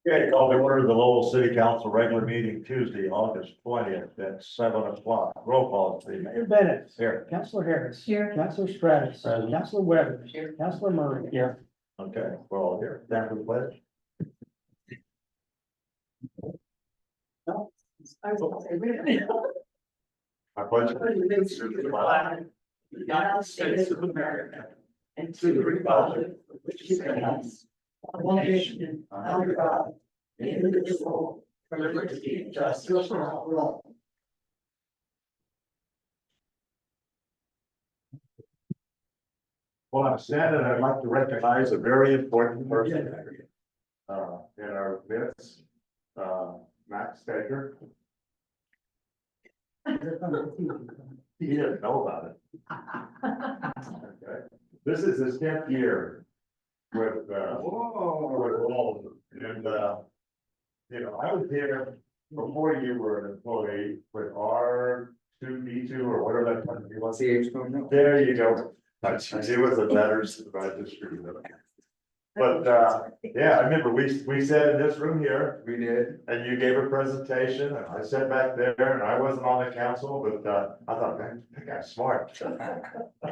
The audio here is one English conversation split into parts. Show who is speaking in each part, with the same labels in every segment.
Speaker 1: Okay, call to order the Lowell City Council regular meeting Tuesday, August 20th at 7 o'clock. Roll call, please.
Speaker 2: Mayor Bennett.
Speaker 1: Here.
Speaker 2: Councilor Harris.
Speaker 3: Here.
Speaker 2: Councilor Stratus.
Speaker 1: Present.
Speaker 2: Councilor Webb.
Speaker 3: Here.
Speaker 2: Councilor Murray. Here.
Speaker 1: Okay, we're all here. Stand for the pledge.
Speaker 3: I was gonna say, really?
Speaker 1: I pledge
Speaker 3: Allegiance to the flag of the United States of America, and to the republic which stands one nation under God, indivisible, with liberty and justice for all.
Speaker 1: Well, I'm standing, I'd like to recognize a very important person in our midst, Max Baker. He didn't know about it. Okay. This is his 10th year with Lowell. And, you know, I was here before you were an employee with R2B2 or whatever that company was. There you go. It was a letters registry. But, yeah, I remember we sat in this room here. We did. And you gave a presentation and I sat back there and I wasn't on the council, but, I thought, man, that guy's smart.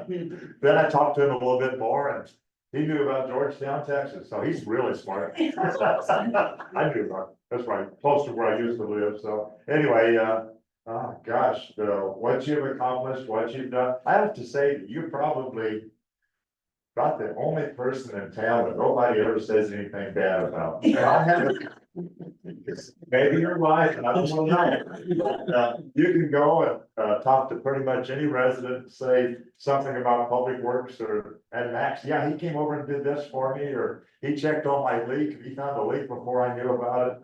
Speaker 1: Then I talked to him a little bit more and he knew about Georgetown, Texas, so he's really smart. I knew about, that's right, close to where I used to live, so anyway, oh gosh, what you've accomplished, what you've done, I have to say, that you're probably about the only person in town that nobody ever says anything bad about. I haven't. Maybe you're right, and I don't know. You can go and talk to pretty much any resident, say something about public works and Max, yeah, he came over and did this for me, or he checked on my leak, he found a leak before I knew about it.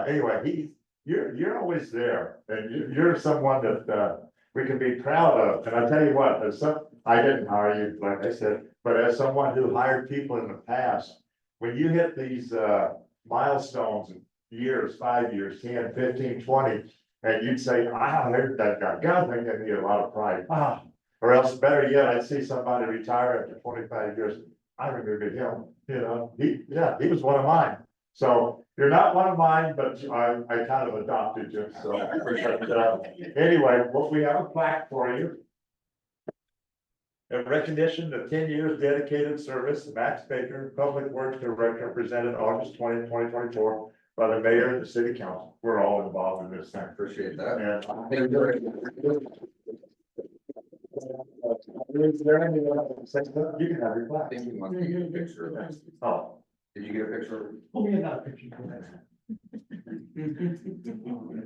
Speaker 1: Anyway, you're always there, and you're someone that we can be proud of. And I tell you what, I didn't hire you, like I said, but as someone who hired people in the past, when you hit these milestones in years, 5 years, 10, 15, 20, and you'd say, I hired that guy, God, that gave me a lot of pride. Or else better yet, I'd see somebody retire after 25 years. I remember him, you know, he was one of mine. So you're not one of mine, but I kind of adopted you, so. Anyway, well, we have a plaque for you. In recognition of 10 years dedicated service, Max Baker, Public Works Director, presented August 20, 2024 by the mayor and the city council. We're all involved in this thing.
Speaker 4: Appreciate that.
Speaker 1: Is there anyone else that says, you can have your plaque.
Speaker 4: I think you must get a picture of that.
Speaker 1: Oh.
Speaker 4: Did you get a picture?
Speaker 2: Pull me another picture.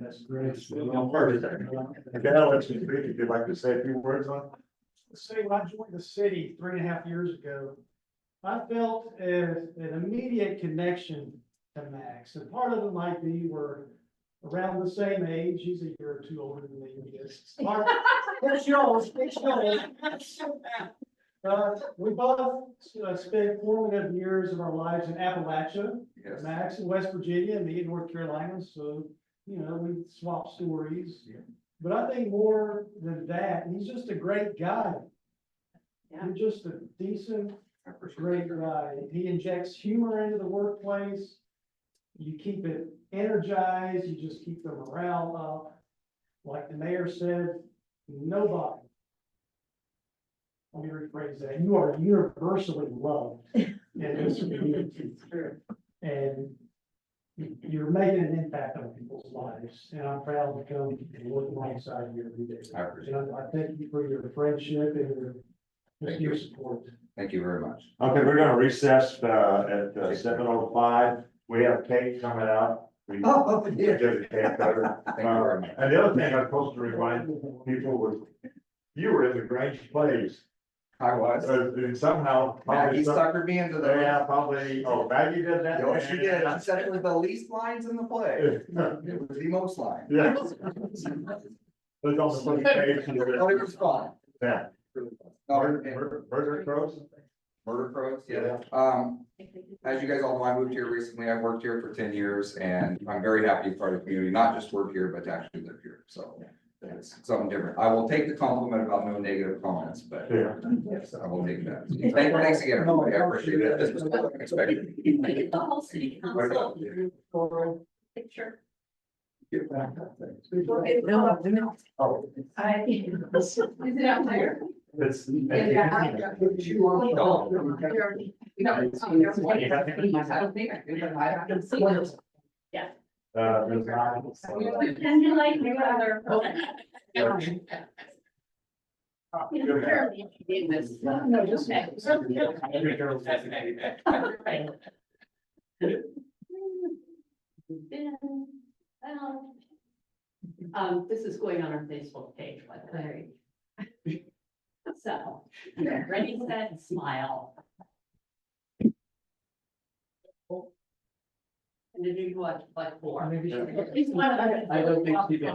Speaker 2: That's great.
Speaker 1: Okay, I'll let you speak if you'd like to say a few words on it.
Speaker 2: Say, when I joined the city 3.5 years ago, I felt an immediate connection to Max, and part of it might be we're around the same age. He's a year or two older than me. It's yours. We both spent formative years of our lives in Appalachia.
Speaker 4: Yes.
Speaker 2: Max in West Virginia, me in North Carolina. So, you know, we swap stories.
Speaker 4: Yeah.
Speaker 2: But I think more than that, he's just a great guy.
Speaker 3: Yeah.
Speaker 2: You're just a decent,
Speaker 4: I appreciate
Speaker 2: great guy. He injects humor into the workplace. You keep it energized. You just keep the morale up. Like the mayor said, nobody. Let me rephrase that. You are universally loved in this community. And you're making an impact on people's lives. And I'm proud to come and work alongside you every day.
Speaker 4: I appreciate
Speaker 2: And I thank you for your friendship and your support.
Speaker 4: Thank you very much.
Speaker 1: Okay, we're gonna recess at 7:05. We have cake coming out. We
Speaker 4: Oh,
Speaker 1: we did the cake cutter.
Speaker 4: Thank you very much.
Speaker 1: And the other thing I'm supposed to remind people was, you were in the Grange plays.
Speaker 4: I was.
Speaker 1: And somehow.
Speaker 4: Maggie suckered me into the.
Speaker 1: Yeah, probably, oh, Maggie did that?
Speaker 4: No, she did. She said it was the least lines in the play. It was the most lines.
Speaker 1: Yeah. It was on the first page.
Speaker 4: Oh, it was fun.
Speaker 1: Yeah. Murder crows?
Speaker 4: Murder crows, yeah. As you guys all know, I moved here recently. I've worked here for 10 years and I'm very happy to be part of the community, not just work here, but to actually live here. So it's something different. I will take the compliment about no negative comments, but
Speaker 1: Yeah.
Speaker 4: yes, I will take that. Thanks again, everybody. I appreciate it. This was unexpected.
Speaker 3: Can I get the whole city council picture? No.
Speaker 1: Oh,
Speaker 3: Is it out there?
Speaker 1: it's.
Speaker 3: Yeah. I don't think I could, but I can see it.
Speaker 1: There's not.
Speaker 3: Can you like your other? No, just. This is going on our Facebook page, by the way. So, ready, set, smile. And then you watch like four.
Speaker 2: I don't think she did.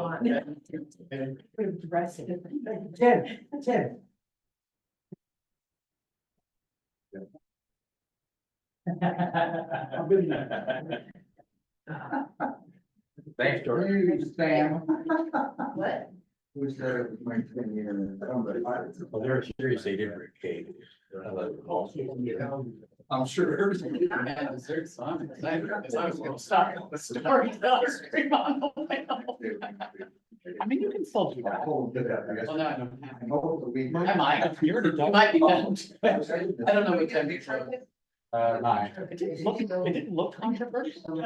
Speaker 2: Ten. I'll be there.
Speaker 4: Thanks, George. Sam.
Speaker 3: What?
Speaker 4: Who said it was my 10-year?
Speaker 5: Well, they're serious, they did bring cake.
Speaker 4: I'm sure.
Speaker 5: I mean, you can still do that.
Speaker 4: Well, no, I don't have. I hope that we.
Speaker 5: I might, you already done.
Speaker 6: Might be done. I don't know what time it's.
Speaker 5: Nine. It didn't look controversial.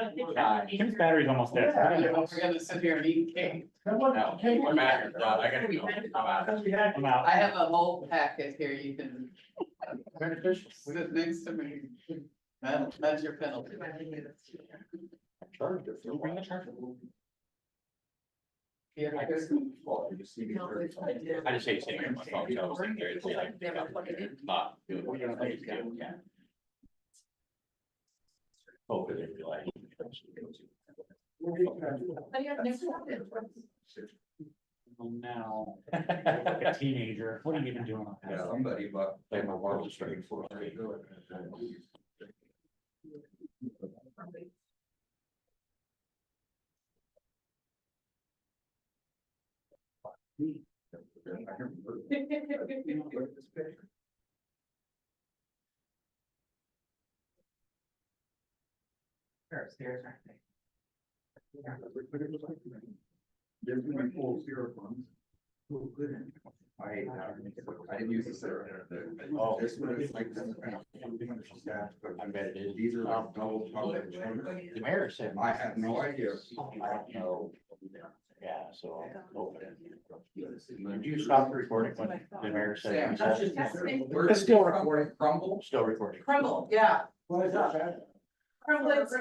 Speaker 5: Kim's battery's almost dead.
Speaker 6: We're gonna sit here and eat cake.
Speaker 5: I'm out. I gotta go. I'm out.
Speaker 6: I have a whole packet here, you can. Sit next to me. That's your penalty.
Speaker 5: Charger. You'll bring the charger.
Speaker 6: Yeah, I guess.
Speaker 5: I just hate sitting on my phone, so I was thinking, it's like, not doing what you're supposed to do, yeah. Hopefully they'd be like. Well, now, like a teenager, what are you even doing? on
Speaker 4: Yeah,
Speaker 5: that?
Speaker 4: somebody, but.
Speaker 5: Like my world is straight for it.
Speaker 6: Upstairs, aren't they?
Speaker 4: There's my full zero funds. Oh, good. I didn't use this there.
Speaker 5: Oh.
Speaker 4: This one is like.
Speaker 5: I bet it is.
Speaker 4: These are like double coverage.
Speaker 5: The mayor said.
Speaker 4: I have no idea.
Speaker 5: I don't know. Yeah, so. I'll open it. Did you stop recording when the mayor
Speaker 4: Sam,
Speaker 5: said?
Speaker 4: that's just. Where
Speaker 5: It's
Speaker 4: did
Speaker 5: still
Speaker 4: it come from? Crumble?
Speaker 5: Still recording.
Speaker 6: Crumble, yeah.
Speaker 2: What is up, man?
Speaker 6: Crumble, it's,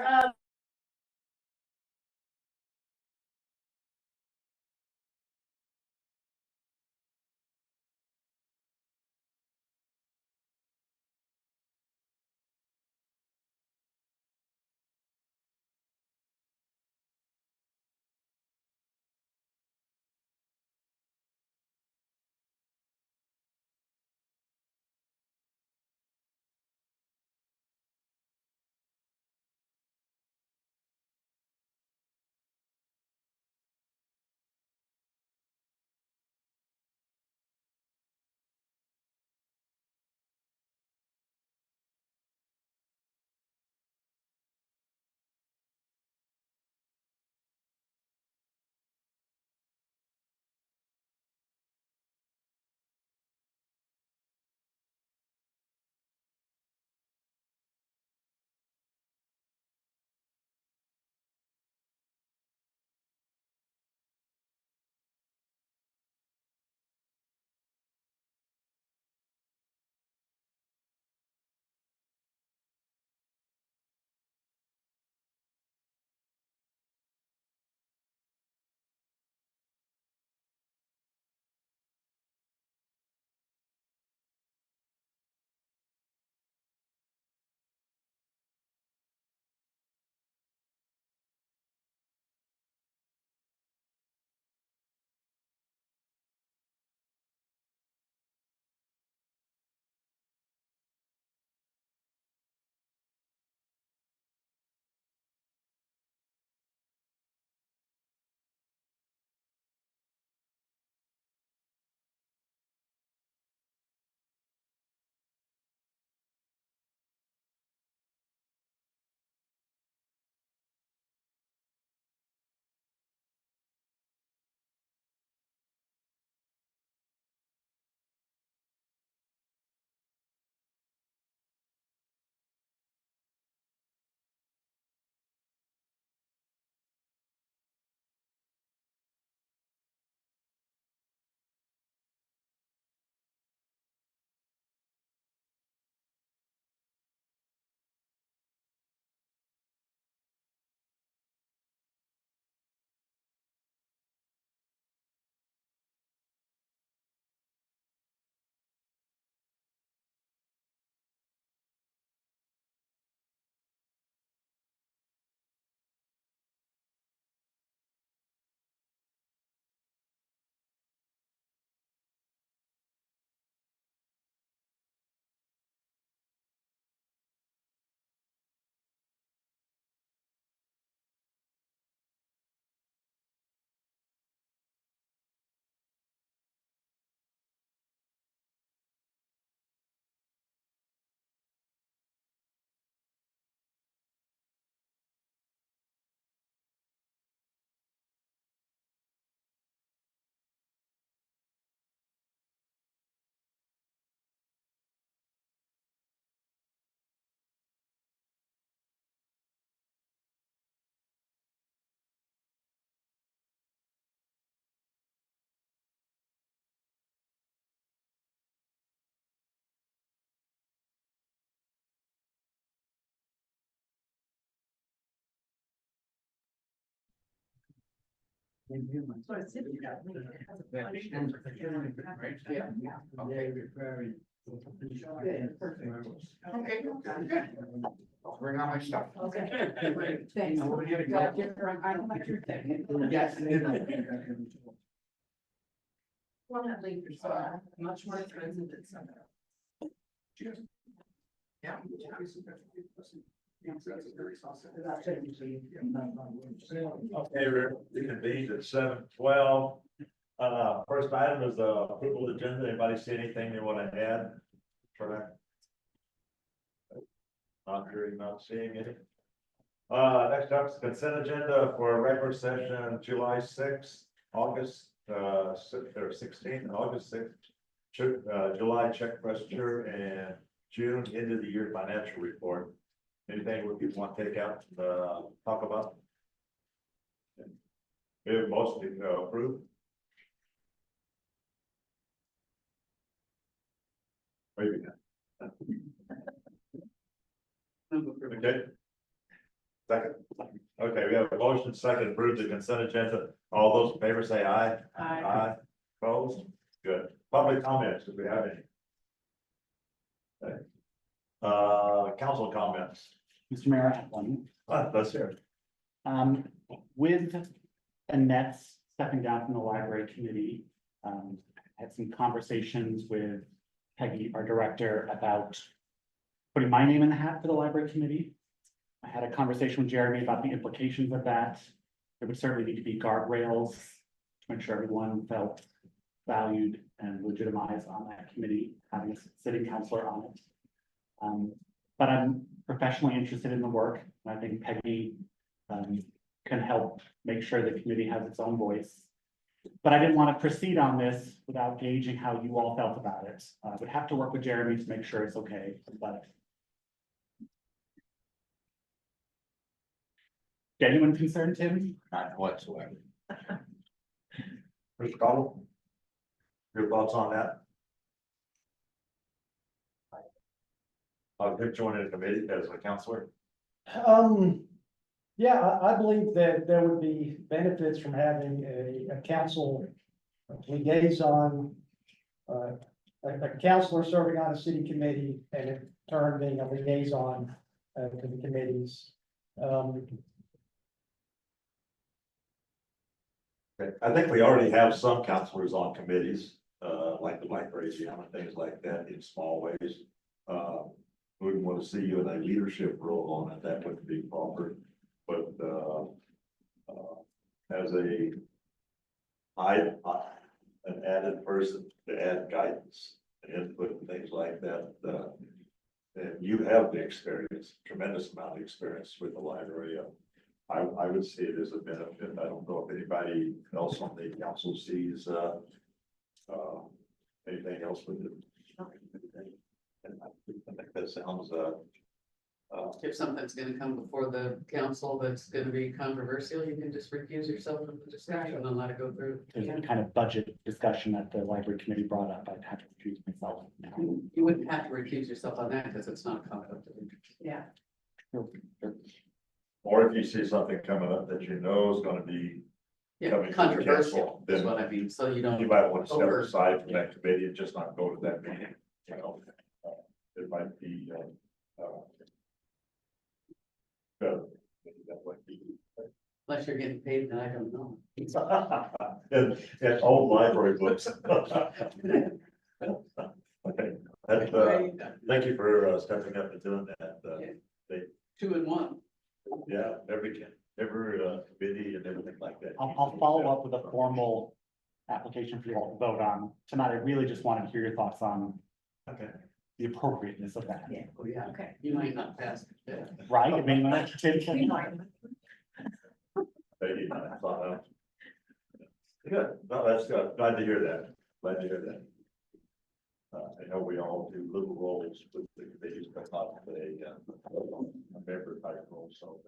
Speaker 6: So it's sitting there. Yeah, okay. Good, perfect. Okay, good. I'll bring all my stuff. Okay. Thanks. I don't like your thing. Yes. Well, not late for so much more expensive than some. Yeah.
Speaker 1: Okay, we're reconvened at 7:12. First item is the approval of the agenda. Anybody see anything they want to add for that? Not hearing, not seeing any. Next up is the consent agenda for a regular session, July 6th, August, or 16th, and August 6th. July check register and June end of the year financial report. Anything we people want to take out, talk about? We have mostly approved. Maybe not. Okay. Second. Okay, we have a motion second to approve the consent agenda. All those in favor say aye.
Speaker 6: Aye.
Speaker 1: Aye. Opposed? Good. Public comments, if we have any. Okay. Council comments.
Speaker 7: Mr. Mayor, I have one.
Speaker 1: Let's hear it.
Speaker 7: With Annette stepping down from the library committee, I had some conversations with Peggy, our director, about putting my name in the hat for the library committee. I had a conversation with Jeremy about the implications of that. There would certainly need to be guardrails to make sure everyone felt valued and legitimized on that committee, having a sitting counselor on it. But I'm professionally interested in the work, and I think Peggy can help make sure the committee has its own voice. But I didn't want to proceed on this without gauging how you all felt about it. I would have to work with Jeremy to make sure it's okay, but genuine concern, Tim?
Speaker 5: Not whatsoever.
Speaker 1: Mr. Cottle? Your thoughts on that? Him joining the committee as a counselor?
Speaker 2: Yeah, I believe that there would be benefits from having a council liaison, a counselor serving on a city committee and in turn being a liaison to the committees.
Speaker 1: Okay. I think we already have some counselors on committees, like the library, and things like that in small ways. We would want to see you in a leadership role on it, that would be proper, but, as an added person to add guidance and input and things like that, and you have the experience, tremendous amount of experience with the library. I would see it as a benefit. I don't know if anybody else on the council sees, anything else with it. And I think that sounds,
Speaker 6: If something's gonna come before the council that's gonna be controversial, you can just recuse yourself from the discussion and let it go through.
Speaker 7: There's a kind of budget discussion that the library committee brought up. I'd have to recuse myself now.
Speaker 6: You wouldn't have to recuse yourself on that because it's not a conflict of interest. Yeah.
Speaker 1: or if you see something coming up that you know is gonna be,
Speaker 6: Yeah,
Speaker 1: Coming to the
Speaker 6: controversial
Speaker 1: council,
Speaker 6: is
Speaker 1: then
Speaker 6: what I mean, so you
Speaker 1: you
Speaker 6: don't.
Speaker 1: might want to step
Speaker 6: Over.
Speaker 1: aside from that committee and just not go to that meeting, you know. It might be, that might be.
Speaker 6: Unless you're getting paid, then I don't know.
Speaker 1: And old library books. Okay, thank you for stepping up and doing that.
Speaker 6: 2 and 1.
Speaker 1: Yeah, every committee and everything like that.
Speaker 7: I'll follow up with a formal application for you all to vote on. Tonight, I really just wanted to hear your thoughts on
Speaker 1: Okay.
Speaker 7: the appropriateness of that,
Speaker 6: Yeah, oh, yeah, okay. You might not pass. Yeah.
Speaker 7: right? I mean,
Speaker 1: Maybe not, I thought, good, no, that's good, glad to hear that, glad to hear that. I know we all do little roles with the committees, but not a member type role, so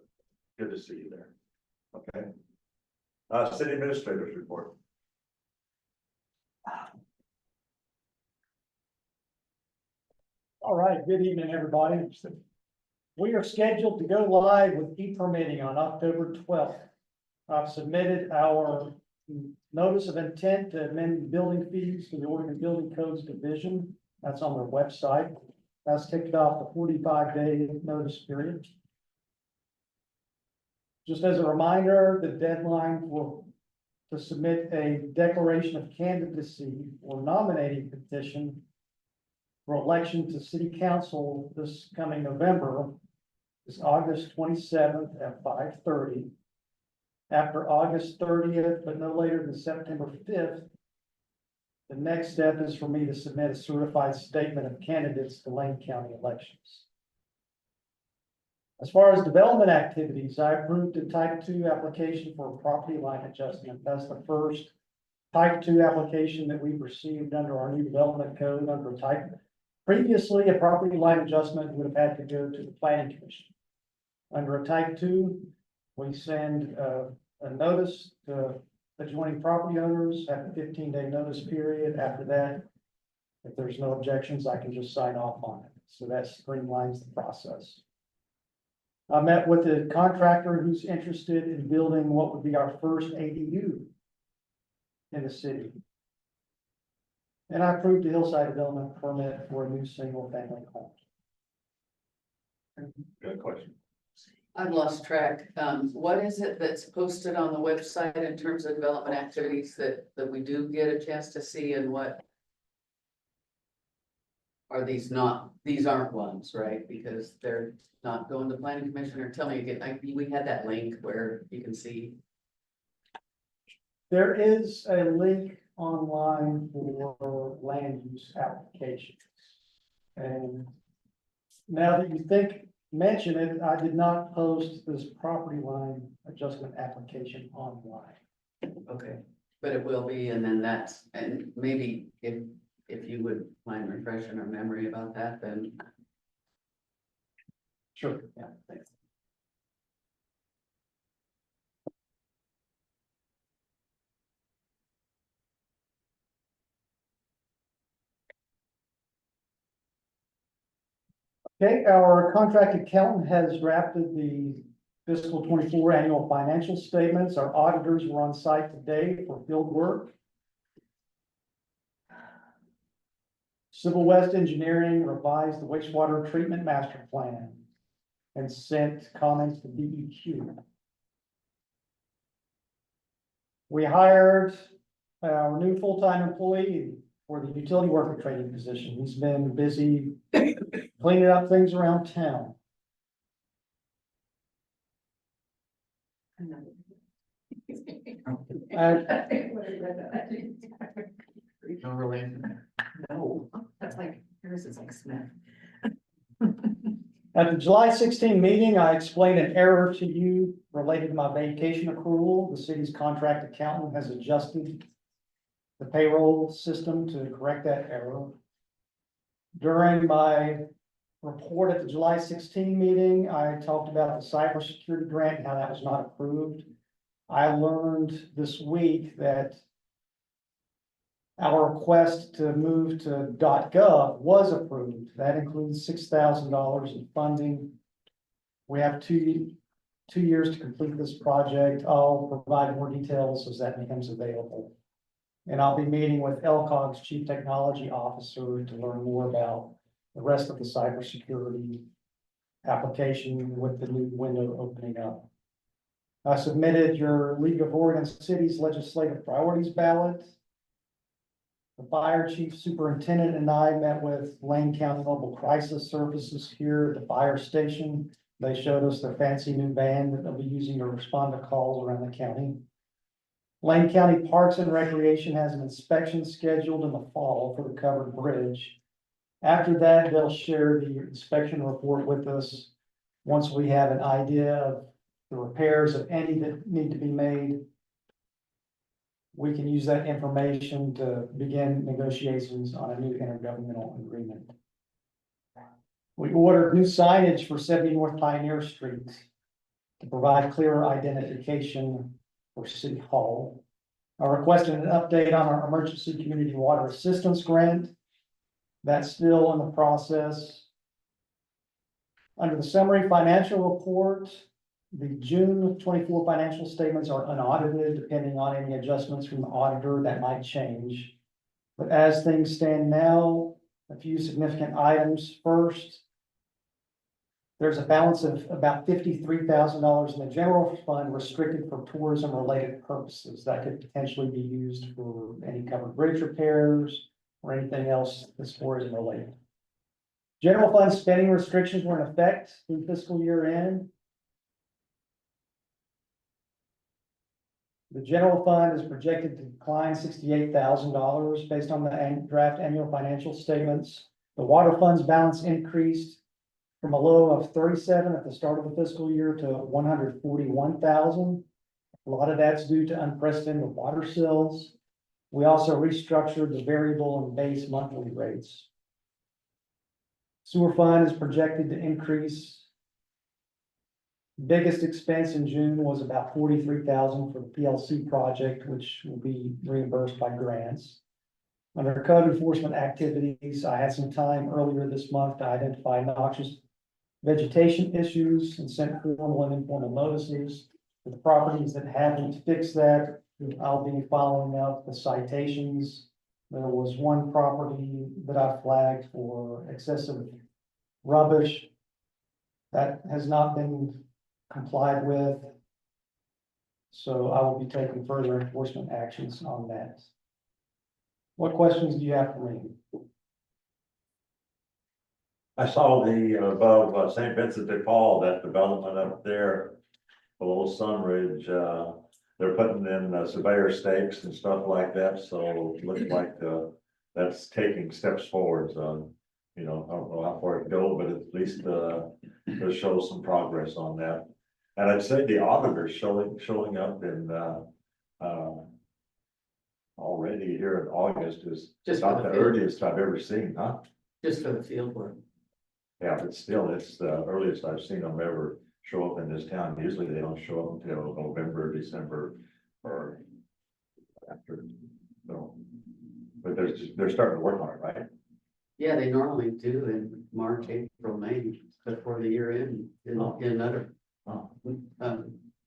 Speaker 1: good to see you there. Okay. City administrators report.
Speaker 2: All right, good evening, everybody. We are scheduled to go live with e-permitting on October 12th. I've submitted our notice of intent to amend building fees to the Oregon Building Codes Division. That's on their website. That's kicked off the 45-day notice period. Just as a reminder, the deadline to submit a declaration of candidacy or nominating petition for election to city council this coming November is August 27th at 5:30. After August 30th, but no later than September 5th, the next step is for me to submit a certified statement of candidates to Lane County elections. As far as development activities, I approved a type 2 application for a property line adjustment. That's the first type 2 application that we've received under our new development code under type. Previously, a property line adjustment would have had to go to the planning commission. Under a type 2, we send a notice to adjoining property owners, have a 15-day notice period. After that, if there's no objections, I can just sign off on it. So that streamlines the process. I met with the contractor who's interested in building what would be our first ADU in the city. And I approved the hillside development permit for a new single-family home.
Speaker 1: Good question.
Speaker 6: I've lost track. What is it that's posted on the website in terms of development activities that we do get a chance to see, and what? Are these not, these aren't ones, right? Because they're not going to planning commission, or tell me again, we had that link where you can see.
Speaker 2: There is a link online for land use applications. And now that you mention it, I did not post this property line adjustment application online.
Speaker 6: Okay, but it will be, and then that's, and maybe if you would mind refreshing our memory about that, then.
Speaker 2: Sure, yeah, thanks. Okay, our contract accountant has drafted the fiscal 24 annual financial statements. Our auditors were on site today for field work. Civil West Engineering revised the wastewater treatment master plan and sent comments to DEQ. We hired our new full-time employee for the utility worker training position. He's been busy cleaning up things around town.
Speaker 6: No relation. No, that's like, yours is like Smith.
Speaker 2: At the July 16 meeting, I explained an error to you related to my vacation accrual. The city's contract accountant has adjusted the payroll system to correct that error. During my report at the July 16 meeting, I talked about the cybersecurity grant and how that was not approved. I learned this week that our request to move to .gov was approved. That includes $6,000 in funding. We have two years to complete this project. I'll provide more details as that becomes available. And I'll be meeting with LCOG's Chief Technology Officer to learn more about the rest of the cybersecurity application with the new window opening up. I submitted your League of Oregon Cities legislative priorities ballot. The fire chief superintendent and I met with Lane County Mobile Crisis Services here at the fire station. They showed us their fancy new van that they'll be using to respond to calls around the county. Lane County Parks and Recreation has an inspection scheduled in the fall for the covered bridge. After that, they'll share the inspection report with us once we have an idea of the repairs, if any, that need to be made. We can use that information to begin negotiations on a new intergovernmental agreement. We ordered new signage for 70 North Pioneer Street to provide clearer identification for City Hall. I requested an update on our emergency community water assistance grant. That's still in the process. Under the summary financial report, The June 24 financial statements are unaudited, depending on any adjustments from the auditor that might change. But as things stand now, a few significant items. First, there's a balance of about $53,000 in the general fund restricted for tourism-related purposes that could potentially be used for any covered bridge repairs or anything else that's tourism-related. General fund spending restrictions were in effect through fiscal year end. The general fund is projected to decline $68,000 based on the draft annual financial statements. The water fund's balance increased from a low of 37 at the start of the fiscal year to 141,000. A lot of that's due to unprecedented water sills. We also restructured the variable and base monthly rates. Sewer fund is projected to increase. Biggest expense in June was about 43,000 for the PLC project, which will be reimbursed by grants. Under code enforcement activities, I had some time earlier this month to identify noxious vegetation issues and sent formal and informal notices. For the properties that haven't fixed that, I'll be following up the citations. There was one property that I flagged for excessive rubbish that has not been complied with. So I will be taking further enforcement actions on that. What questions do you have for me?
Speaker 1: I saw the above St. Vincent de Paul, that development up there below Sunridge. They're putting in surveyor stakes and stuff like that, so it looks like that's taking steps forward. So, you know, I don't know how far it go, but at least it'll show some progress on that. And I'd say the auditor's showing up in already here in August is
Speaker 6: Just
Speaker 1: about
Speaker 6: for
Speaker 1: the
Speaker 6: the field.
Speaker 1: earliest I've ever seen, huh?
Speaker 6: Just for the field work.
Speaker 1: Yeah, but still, it's the earliest I've seen them ever show up in this town. Usually they don't show up until November, December, or after. So, but they're starting to work on it, right?
Speaker 6: Yeah, they normally do in March, April, May, before the year end in other
Speaker 1: Oh,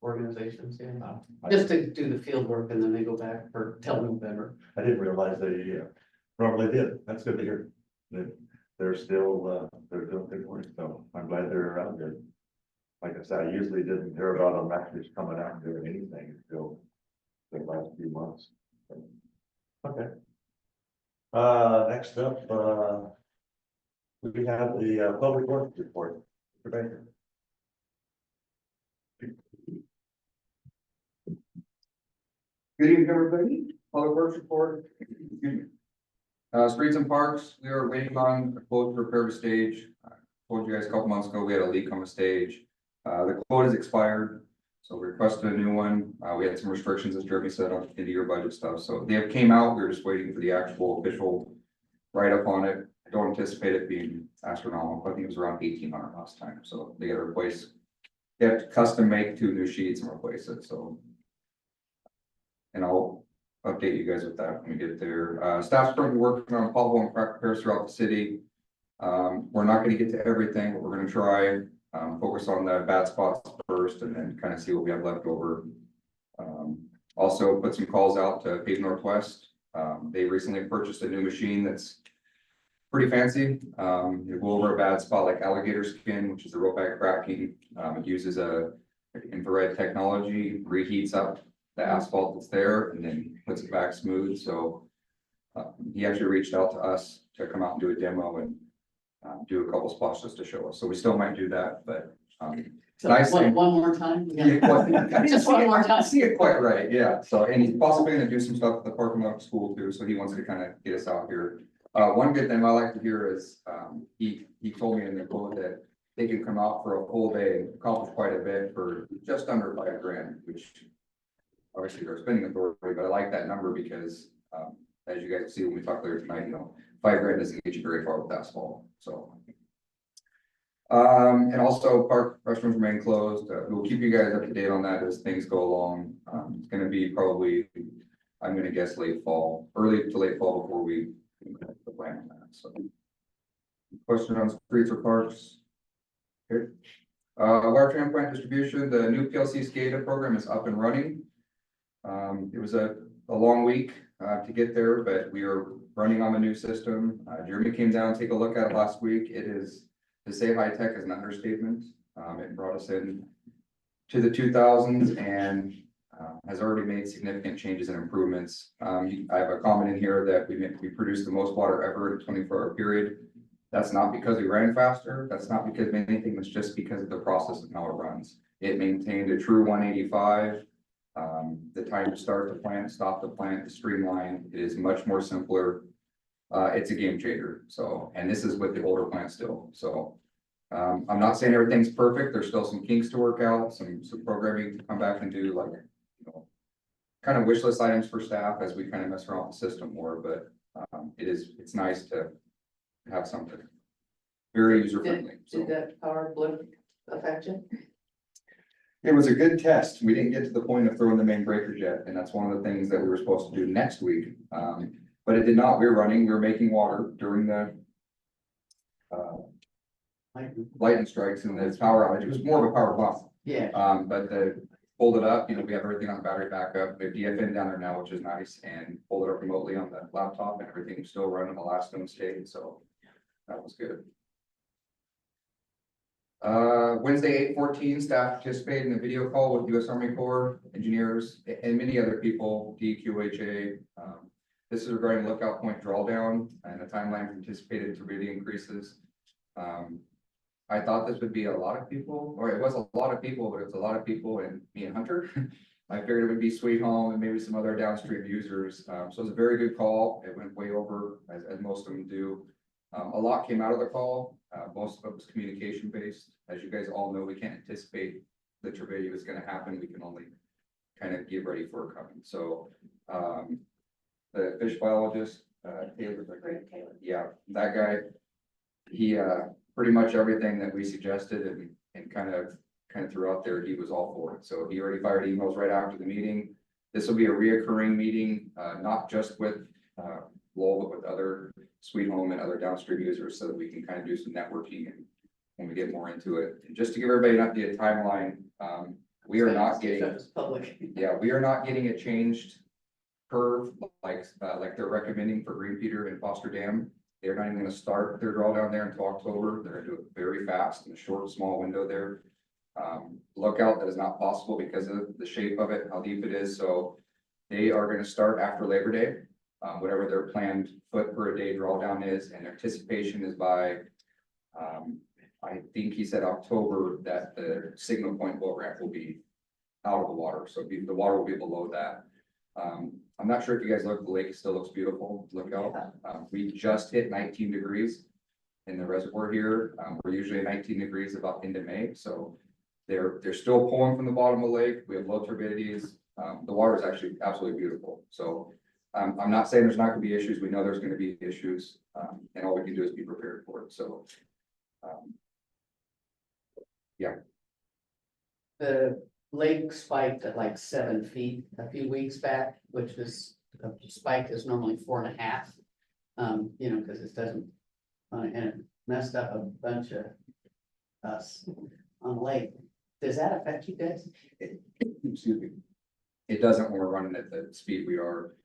Speaker 6: organizations, yeah.
Speaker 1: I
Speaker 6: Just to do the field work and then they go back for till November.
Speaker 1: didn't realize they normally did. That's good to hear. They're still, they're doing good work, so I'm glad they're around here. Like I said, I usually didn't hear about them actually coming out and doing anything until the last few months. Okay. Next up, we have the public works report. Mr. Baker.
Speaker 4: Good evening, everybody. Public Works report. Excuse me. Streets and parks, we are waiting on a quote to repair the stage. I told you guys a couple months ago, we had a leak on the stage. The quote is expired, so we requested a new one. We had some restrictions, as Jeremy said, on into your budget stuff, so they have came out. We are just waiting for the actual official write-up on it. I don't anticipate it being astronomical. I think it was around 1,800 last time, so they got to replace. They have to custom make 2 new sheets and replace it, so. And I'll update you guys with that when we get there. Staff's currently working on pothole and crack repairs throughout the city. We're not gonna get to everything, but we're gonna try, focus on the bad spots first and then kind of see what we have left over. Also put some calls out to Pave Northwest. They recently purchased a new machine that's pretty fancy. You go over a bad spot like alligator skin, which is the road bag cracking. It uses a infrared technology, reheats up the asphalt that's there and then puts it back smooth. So he actually reached out to us to come out and do a demo and do a couple spots just to show us. So we still might do that, but
Speaker 6: So
Speaker 4: nice thing.
Speaker 6: one more time?
Speaker 4: Just one more time. See it quite right, yeah. So, and he's possibly gonna do some stuff at the parking lot of school too, so he wants to kind of get us out here. One good thing I like to hear is, he told me in the quote that they can come out for a full day and accomplish quite a bit for just under $5,000, which obviously they're spending authority, but I like that number because, as you guys see when we talk later tonight, you know, $5,000 doesn't get you very far with asphalt, so. And also park restrooms remain closed. We'll keep you guys up to date on that as things go along. It's gonna be probably, I'm gonna guess late fall, early to late fall before we the plan on that, so. Question on streets or parks? Here. Water treatment plant distribution, the new PLC SCADA program is up and running. It was a long week, to get there, but we are running on the new system. Jeremy came down, to take a look at it last week. It is, to say high tech is an understatement. It brought us in to the 2000s and has already made significant changes and improvements. I have a comment in here that we produced the most water ever in a 24-hour period. That's not because we ran faster. That's not because of anything. It's just because of the process of how it runs. It maintained a true 185. The time to start the plant, stop the plant, streamlined. It is much more simpler. It's a game changer. So, and this is with the older plant still. So, I'm not saying everything's perfect. There's still some kinks to work out, some programming to come back and do, like, you know, kind of wish list items for staff as we kind of mess around with the system more, but it's nice to have something very user friendly.
Speaker 6: Did that power blip affect you?
Speaker 4: It was a good test. We didn't get to the point of throwing the main breakers yet, and that's one of the things that we were supposed to do next week. But it did not. We were making water during the lightning strikes and the power outage. It was more of a power bump.
Speaker 6: Yeah.
Speaker 4: But pulled it up, you know, we have everything on battery backup. We have DFN down there now, which is nice, and pulled it up remotely on the laptop, and everything was still running the last one stayed, so that was good. Wednesday, 8/14, staff participated in a video call with U.S. Army Corps engineers and many other people, DQHA. This is regarding lookout point drawdown and the timeline for anticipated turbidity increases. I thought this would be a lot of people, or it was a lot of people, but it was a lot of people and me and Hunter. I figured it would be Sweet Home and maybe some other downstream users. So it was a very good call. It went way over, as most of them do. A lot came out of the call. Most of it was communication based. As you guys all know, we can't anticipate the turbidity was going to happen. We can only kind of get ready for it coming. So the fish biologist, Taylor, yeah, that guy, he pretty much everything that we suggested and kind of threw out there, he was all for it. So he already fired emails right after the meeting. This will be a reoccurring meeting, not just with Lowell, but with other Sweet Home and other downstream users, so that we can kind of do some networking and when we get more into it. And just to give everybody an updated timeline, we are not getting,
Speaker 6: public.
Speaker 4: yeah, we are not getting a changed curve like they're recommending for Green Peter and Foster Dam. They're not even going to start their drawdown there until October. They're going to do it very fast in a short, small window there. Lookout, that is not possible because of the shape of it, how deep it is. So they are going to start after Labor Day, whatever their planned foot per day drawdown is, and anticipation is by, I think he said October, that the signal point boat ramp will be out of the water. So the water will be below that. I'm not sure if you guys look, the lake still looks beautiful. Look out. We just hit 19 degrees in the reservoir here. We're usually 19 degrees about into May. So they're still pulling from the bottom of the lake. We have low turbidities. The water is actually absolutely beautiful. So I'm not saying there's not going to be issues. We know there's going to be issues, and all we can do is be prepared for it. So, yeah.
Speaker 6: The lake spiked at like 7 feet a few weeks back, which is, the spike is normally 4.5. You know, because it doesn't, and it messed up a bunch of us on the lake. Does that affect you guys?
Speaker 4: Excuse me. It doesn't when we're running at the speed we are.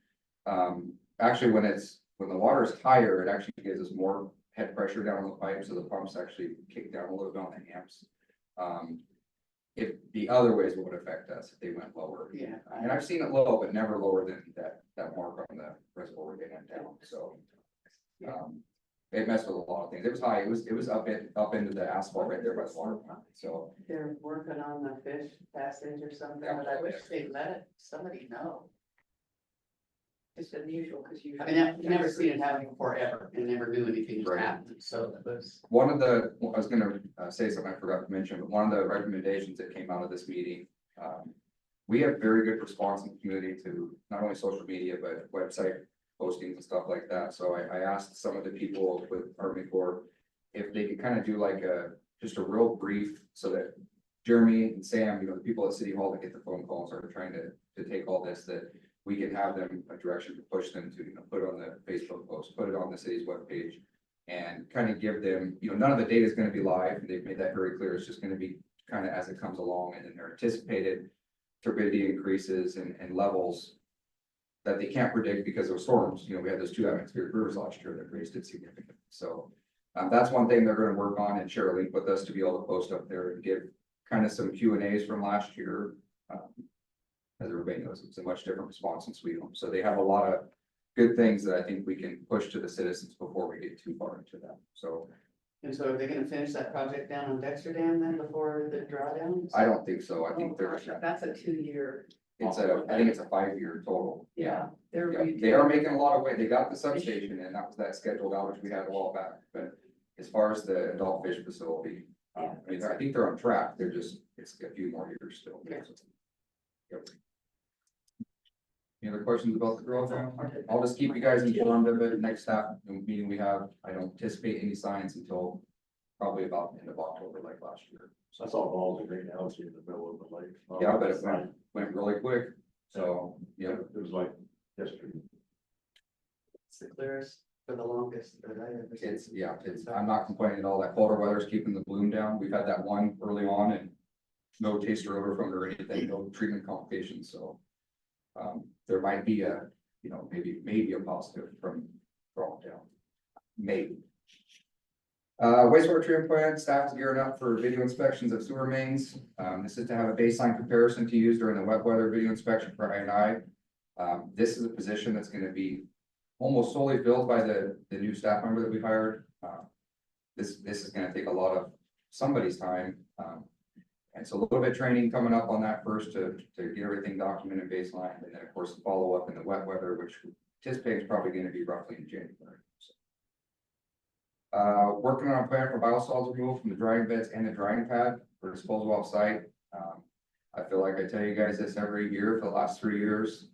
Speaker 4: Actually, when the water is higher, it actually gives us more head pressure down on the pipe, so the pumps actually kick down a little bit on the amps. If the other ways would affect us if they went lower.
Speaker 6: Yeah.
Speaker 4: And I've seen it low, but never lower than that mark on the reservoir we're getting it down. So it messed with a lot of things. It was high. It was up into the asphalt right there by the water plant. So
Speaker 6: They're working on the fish passage or something, but I wish they'd somebody know.
Speaker 3: It's unusual because you.
Speaker 6: I mean, I've never seen it happen before ever and never knew anything was
Speaker 4: Right.
Speaker 6: happening, so that was.
Speaker 4: I was gonna say something I forgot to mention, but one of the recommendations that came out of this meeting, we have very good response in the community to not only social media, but website postings and stuff like that. So I asked some of the people with Army Corps if they could kind of do like just a real brief, so that Jeremy and Sam, you know, the people at City Hall that get the phone calls are trying to take all this, that we can have them a direction to push them to, you know, put it on the Facebook post, put it on the city's webpage, and kind of give them, you know, none of the data is going to be live. They've made that very clear. It's just going to be kind of as it comes along, and then they're anticipated turbidity increases and levels that they can't predict because of storms. You know, we had those 2 atmospheric rivers last year that raised it significantly. So that's one thing they're going to work on and share a link with us to be able to post up there and give kind of some Q&As from last year. As everybody knows, it's a much different response in Sweet Home. So they have a lot of good things that I think we can push to the citizens before we get too far into that. So
Speaker 6: And so are they gonna finish that project down on Dexter Dam then before the drawdown?
Speaker 4: I don't think so. I
Speaker 6: Oh,
Speaker 4: think there's,
Speaker 6: gosh, that's a 2-year.
Speaker 4: I think it's a 5-year total.
Speaker 6: Yeah, they're.
Speaker 4: Yeah, they are making a lot of way. They got the substation and that was that scheduled outage we had a while back, but as far as the adult fish facility, I mean, I think they're on track. They're just, it's a few more years still.
Speaker 6: Yeah.
Speaker 4: Yep. Any other questions about the growth? I'll just keep you guys informed of it. Next staff meeting we have, I don't anticipate any signs until probably about the end of October, like last year.
Speaker 1: So I saw balls right now, it's in the middle of the lake.
Speaker 4: Yeah, but it went really quick. So, yeah,
Speaker 1: It was like yesterday.
Speaker 6: It's the clearest for the longest that I ever seen.
Speaker 4: I'm not complaining at all. That colder weather's keeping the bloom down. We've had that one early on and no taste or odor from it or anything, no treatment complications, so. There might be a, you know, maybe a positive from all down. Maybe. Wastewater treatment plant staff is gearing up for video inspections of sewer mains. This is to have a baseline comparison to use during the wet weather video inspection for I&I. This is a position that's gonna be almost solely filled by the new staff member that we hired. This is gonna take a lot of somebody's time. And so a little bit of training coming up on that first to get everything documented baseline, and then of course follow up in the wet weather, which anticipate is probably going to be roughly in January. So. Working on a plan for biosolids removal from the drying beds and the drying pad for disposal off site. I feel like I tell you guys this every year for the last 3 years.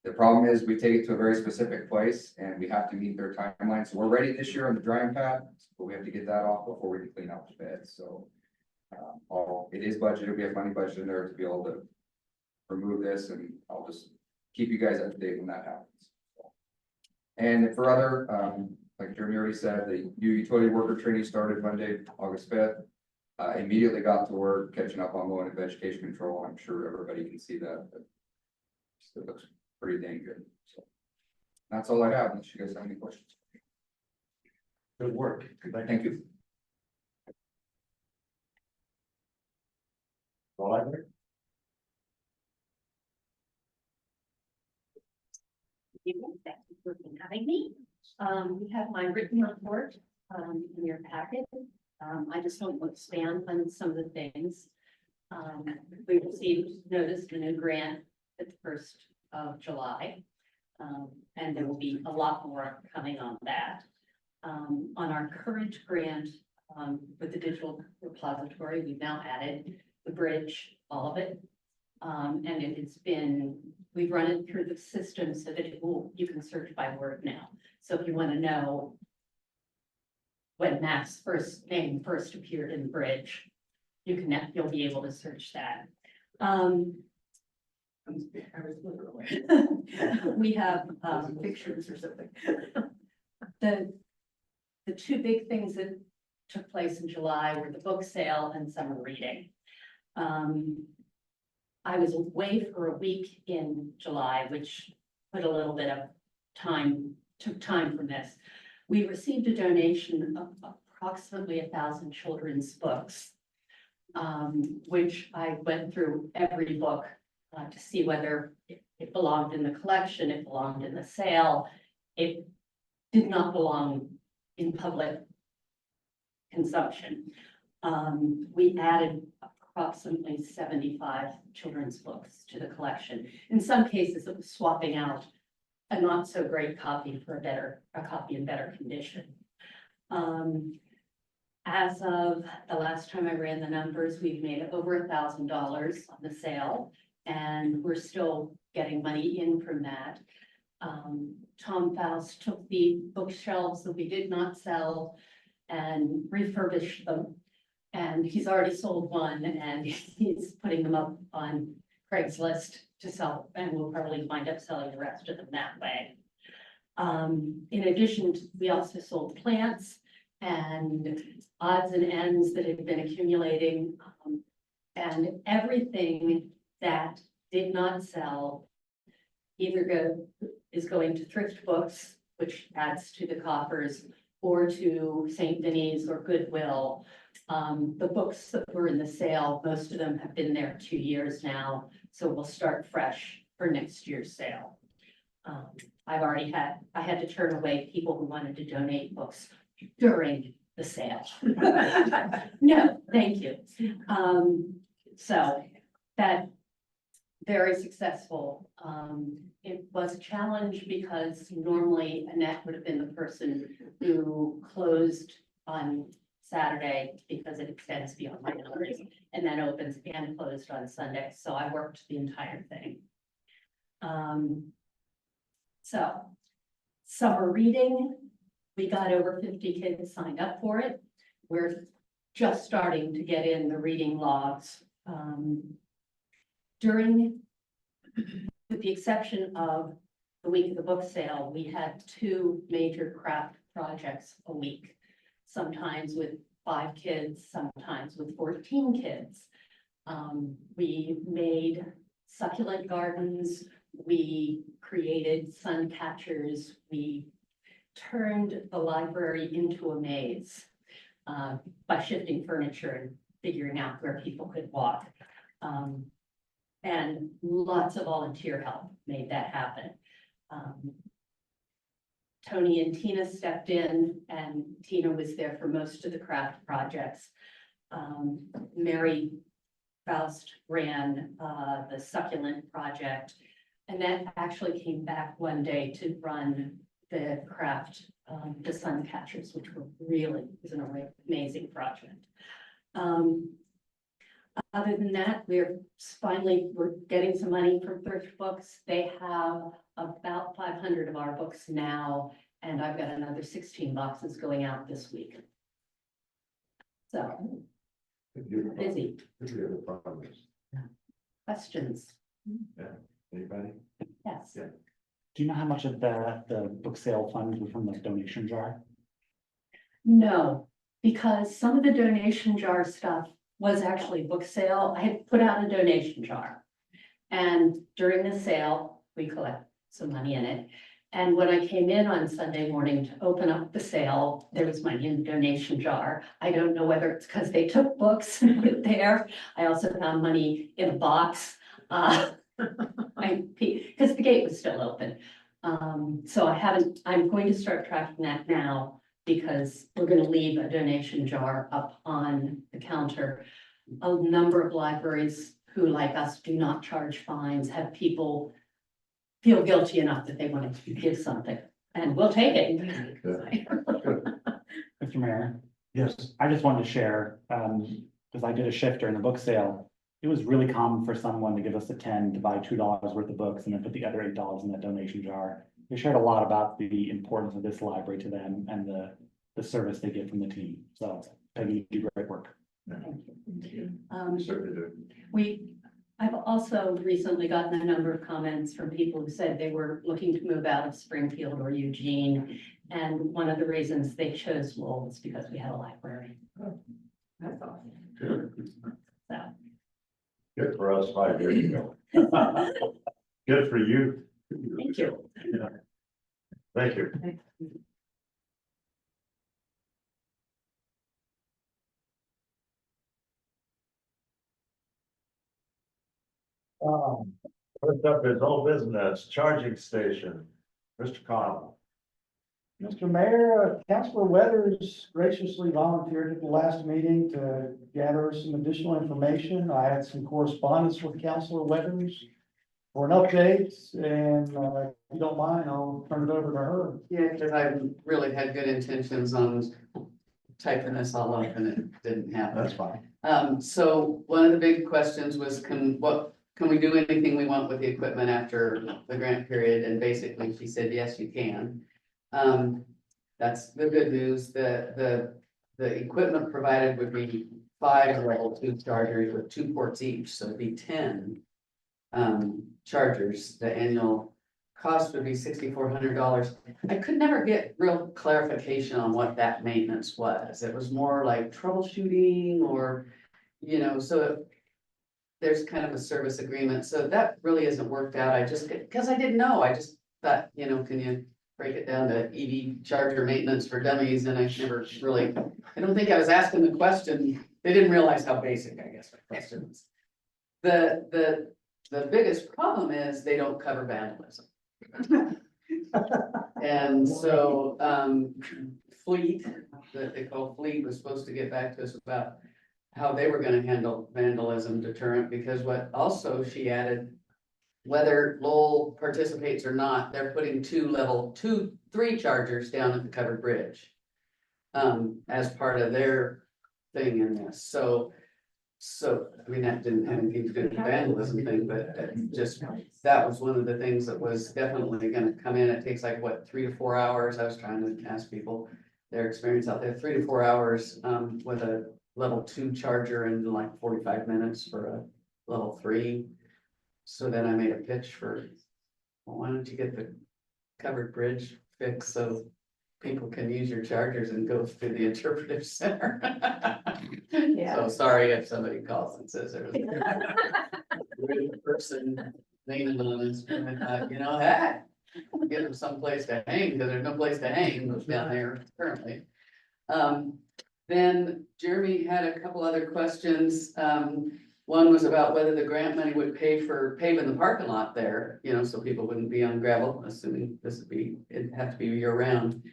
Speaker 4: The problem is we take it to a very specific place and we have to meet their timeline. So we're ready this year on the drying pad, but we have to get that off before we can clean out the beds. So. It is budgeted. We have money budgeted in there to be able to remove this, and I'll just keep you guys up to date when that happens. And for other, like Jeremy already said, the new utility worker training started Monday, August 5th. Immediately got to work catching up on mowing and vegetation control. I'm sure everybody can see that, but it looks pretty dang good. So that's all I have, unless you guys have any questions.
Speaker 1: Good work.
Speaker 4: Thank you.
Speaker 1: All I heard.
Speaker 3: Thank you for having me. You have my written report, in your packet. I just want to expand on some of the things. We received notice of a new grant at the 1st of July. And there will be a lot more coming on that. On our current grant, with the digital repository, we've now added the bridge, all of it. And we've run it through the system so that you can search by word now. So if you want to know when Matt's name first appeared in the bridge, you'll be able to search that. We have pictures or something. The 2 big things that took place in July were the book sale and summer reading. I was away for a week in July, which put a little bit of took time from this. We received a donation of approximately 1,000 children's books, which I went through every book to see whether it belonged in the collection, it belonged in the sale. It did not belong in public consumption. We added approximately 75 children's books to the collection. In some cases, it was swapping out a not so great copy for a copy in better condition. As of the last time I ran the numbers, we've made over $1,000 on the sale, and we're still getting money in from that. Tom Faust took the bookshelves that we did not sell and refurbished them. And he's already sold one, and he's putting them up on Craigslist to sell, and we'll probably wind up selling the rest of them that way. In addition, we also sold plants, and odds and ends that had been accumulating. And everything that did not sell either is going to thrift books, which adds to the coffers, or to St. Vinny's or Goodwill. The books that were in the sale, most of them have been there 2 years now, so we'll start fresh for next year's sale. I had to turn away people who wanted to donate books during the sale. No, thank you. So that very successful. It was a challenge because normally Annette would have been the person who closed on Saturday because it extends beyond my hours and then opens and closed on Sunday. So I worked the entire thing. So summer reading, we got over 50 kids signed up for it. We're just starting to get in the reading logs. With the exception of the week of the book sale, we had 2 major craft projects a week, sometimes with 5 kids, sometimes with 14 kids. We made succulent gardens, we created sun catchers, we turned the library into a maze by shifting furniture and figuring out where people could walk. And lots of volunteer help made that happen. Tony and Tina stepped in, and Tina was there for most of the craft projects. Mary Faust ran the succulent project. Annette actually came back one day to run the craft, the sun catchers, which were really, was an amazing project. Other than that, we're getting some money from thrift books. They have about 500 of our books now, and I've got another 16 boxes going out this week. So busy. Questions?
Speaker 1: Anybody?
Speaker 3: Yes.
Speaker 1: Yeah.
Speaker 7: Do you know how much of the book sale funds were from the donation jar?
Speaker 3: No, because some of the donation jar stuff was actually book sale. I had put out a donation jar. And during the sale, we collect some money in it. And when I came in on Sunday morning to open up the sale, there was money in the donation jar. I don't know whether it's because they took books and put it there. I also found money in a box. Because the gate was still open. So I'm going to start tracking that now because we're going to leave a donation jar up on the counter. A number of libraries who, like us, do not charge fines, have people feel guilty enough that they want to give something, and we'll take it.
Speaker 7: Mr. Mayor,
Speaker 1: Yes.
Speaker 7: I just wanted to share, because I did a shift during the book sale. It was really common for someone to give us a 10 to buy $2 worth of books and then put the other $8 in that donation jar. They shared a lot about the importance of this library to them and the service they get from the team. So Peggy, you do great work.
Speaker 3: Thank you.
Speaker 1: Certainly do.
Speaker 3: I've also recently gotten a number of comments from people who said they were looking to move out of Springfield or Eugene. And one of the reasons they chose Lowell was because we had a library. That's all.
Speaker 1: Good.
Speaker 3: So.
Speaker 1: Good for us 5 years ago. Good for you.
Speaker 3: Thank you.
Speaker 1: Yeah. Thank you. First up is old business, charging station. Mr. Connell.
Speaker 2: Mr. Mayor, Councilor Weathers graciously volunteered at the last meeting to gather some additional information. I had some correspondence with Councilor Weathers for an update, and if you don't mind, I'll turn it over to her.
Speaker 6: Yeah, because I really had good intentions on typing this all up and it didn't happen.
Speaker 1: That's fine.
Speaker 6: So one of the big questions was, can we do anything we want with the equipment after the grant period? And basically she said, yes, you can. That's the good news. The equipment provided would be 5 level 2 chargers with 2 ports each, so it'd be 10 chargers. The annual cost would be $6,400. I could never get real clarification on what that maintenance was. It was more like troubleshooting or, you know, so there's kind of a service agreement, so that really isn't worked out. I just, because I didn't know, I just thought, you know, can you break it down to EV charger maintenance for dummies? And I never really, I don't think I was asking the question. They didn't realize how basic, I guess, my question was. The biggest problem is they don't cover vandalism. And so, Fleet, that they call Fleet, was supposed to get back to us about how they were gonna handle vandalism deterrent, because what also she added, whether Lowell participates or not, they're putting 3 chargers down at the covered bridge. As part of their thing in this, so, I mean, that didn't have anything to do with the vandalism thing, but that was one of the things that was definitely gonna come in. It takes like, what, 3 to 4 hours? I was trying to ask people their experience out there, 3 to 4 hours, with a level 2 charger and like 45 minutes for a level 3. So then I made a pitch for, well, why don't you get the covered bridge fixed so people can use your chargers and go through the interpretive center? So sorry if somebody calls and says there was a weird person leaning on this, but I thought, you know, hey, get them someplace to hang, because there's no place to hang down there currently. Then Jeremy had a couple other questions. One was about whether the grant money would pay for paving the parking lot there, you know, so people wouldn't be on gravel, assuming it'd have to be year round.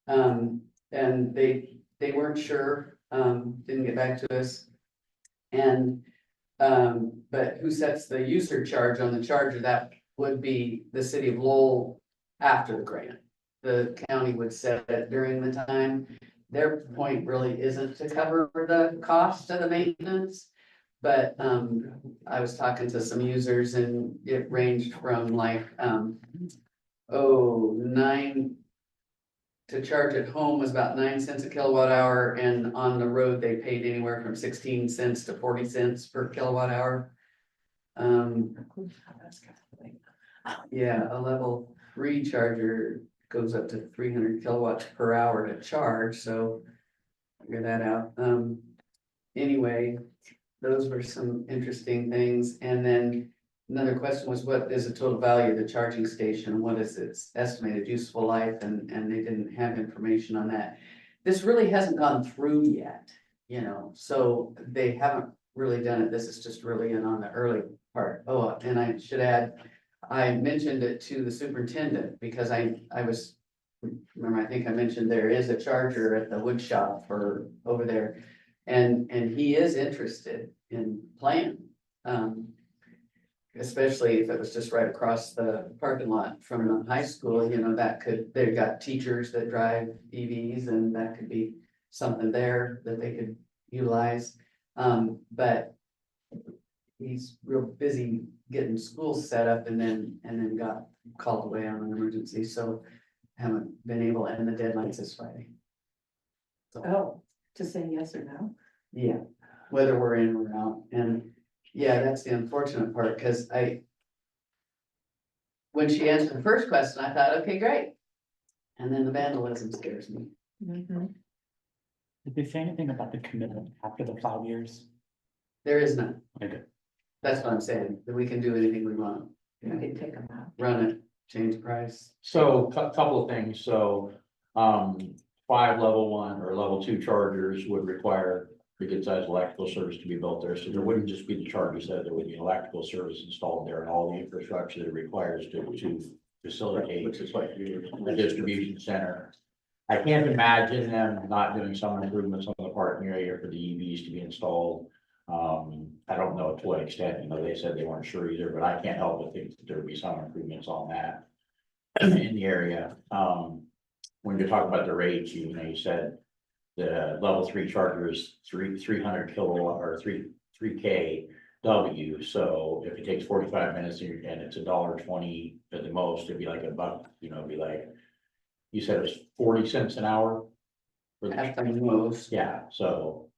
Speaker 6: And they weren't sure, didn't get back to us. And, but who sets the user charge on the charger? That would be the city of Lowell after the grant. The county would set it during the time. Their point really isn't to cover the cost of the maintenance. But I was talking to some users and it ranged from like, 9 to charge at home was about 9 cents a kilowatt hour. And on the road, they paid anywhere from 16 cents to 40 cents per kilowatt hour. Yeah, a level 3 charger goes up to 300 kilowatts per hour to charge, so figure that out. Anyway, those were some interesting things. And then another question was, what is the total value of the charging station? What is its estimated useful life? And they didn't have information on that. This really hasn't gone through yet, you know, so they haven't really done it. This is just really in on the early part. Oh, and I should add, I mentioned it to the superintendent because I remember, I think I mentioned there is a charger at the wood shop for over there. And he is interested in playing, especially if it was just right across the parking lot from the high school, you know, they've got teachers that drive EVs and that could be something there that they could utilize. But he's real busy getting school set up and then got called away on an emergency, so haven't been able, and the deadline's this Friday. So,
Speaker 3: Oh, to say yes or no?
Speaker 6: yeah, whether we're in or out, and yeah, that's the unfortunate part, because when she answered the first question, I thought, okay, great. And then the vandalism scares me.
Speaker 3: Mhm.
Speaker 7: Did they say anything about the commitment after the 5 years?
Speaker 6: There is none.
Speaker 7: Okay.
Speaker 6: That's what I'm saying, that we can do anything we want.
Speaker 3: We can take them out.
Speaker 6: Run it, change price.
Speaker 5: So couple of things, so, 5 level 1 or level 2 chargers would require a good sized electrical service to be built there, so there wouldn't just be the chargers there would be electrical service installed there and all the infrastructure that it requires to facilitate.
Speaker 6: Which is what you.
Speaker 5: A distribution center. I can't imagine them not doing some improvements on the parking area for the EVs to be installed. I don't know to what extent, you know, they said they weren't sure either, but I can't help but think that there would be some improvements on that in the area. When you're talking about the rates, you know, you said the level 3 charger is 300 kilowatt or 3 kW. So if it takes 45 minutes and it's $1.20 at the most, it'd be like $1, you know, it'd be like, you said it was 40 cents an hour? For
Speaker 6: At the most.
Speaker 5: yeah, so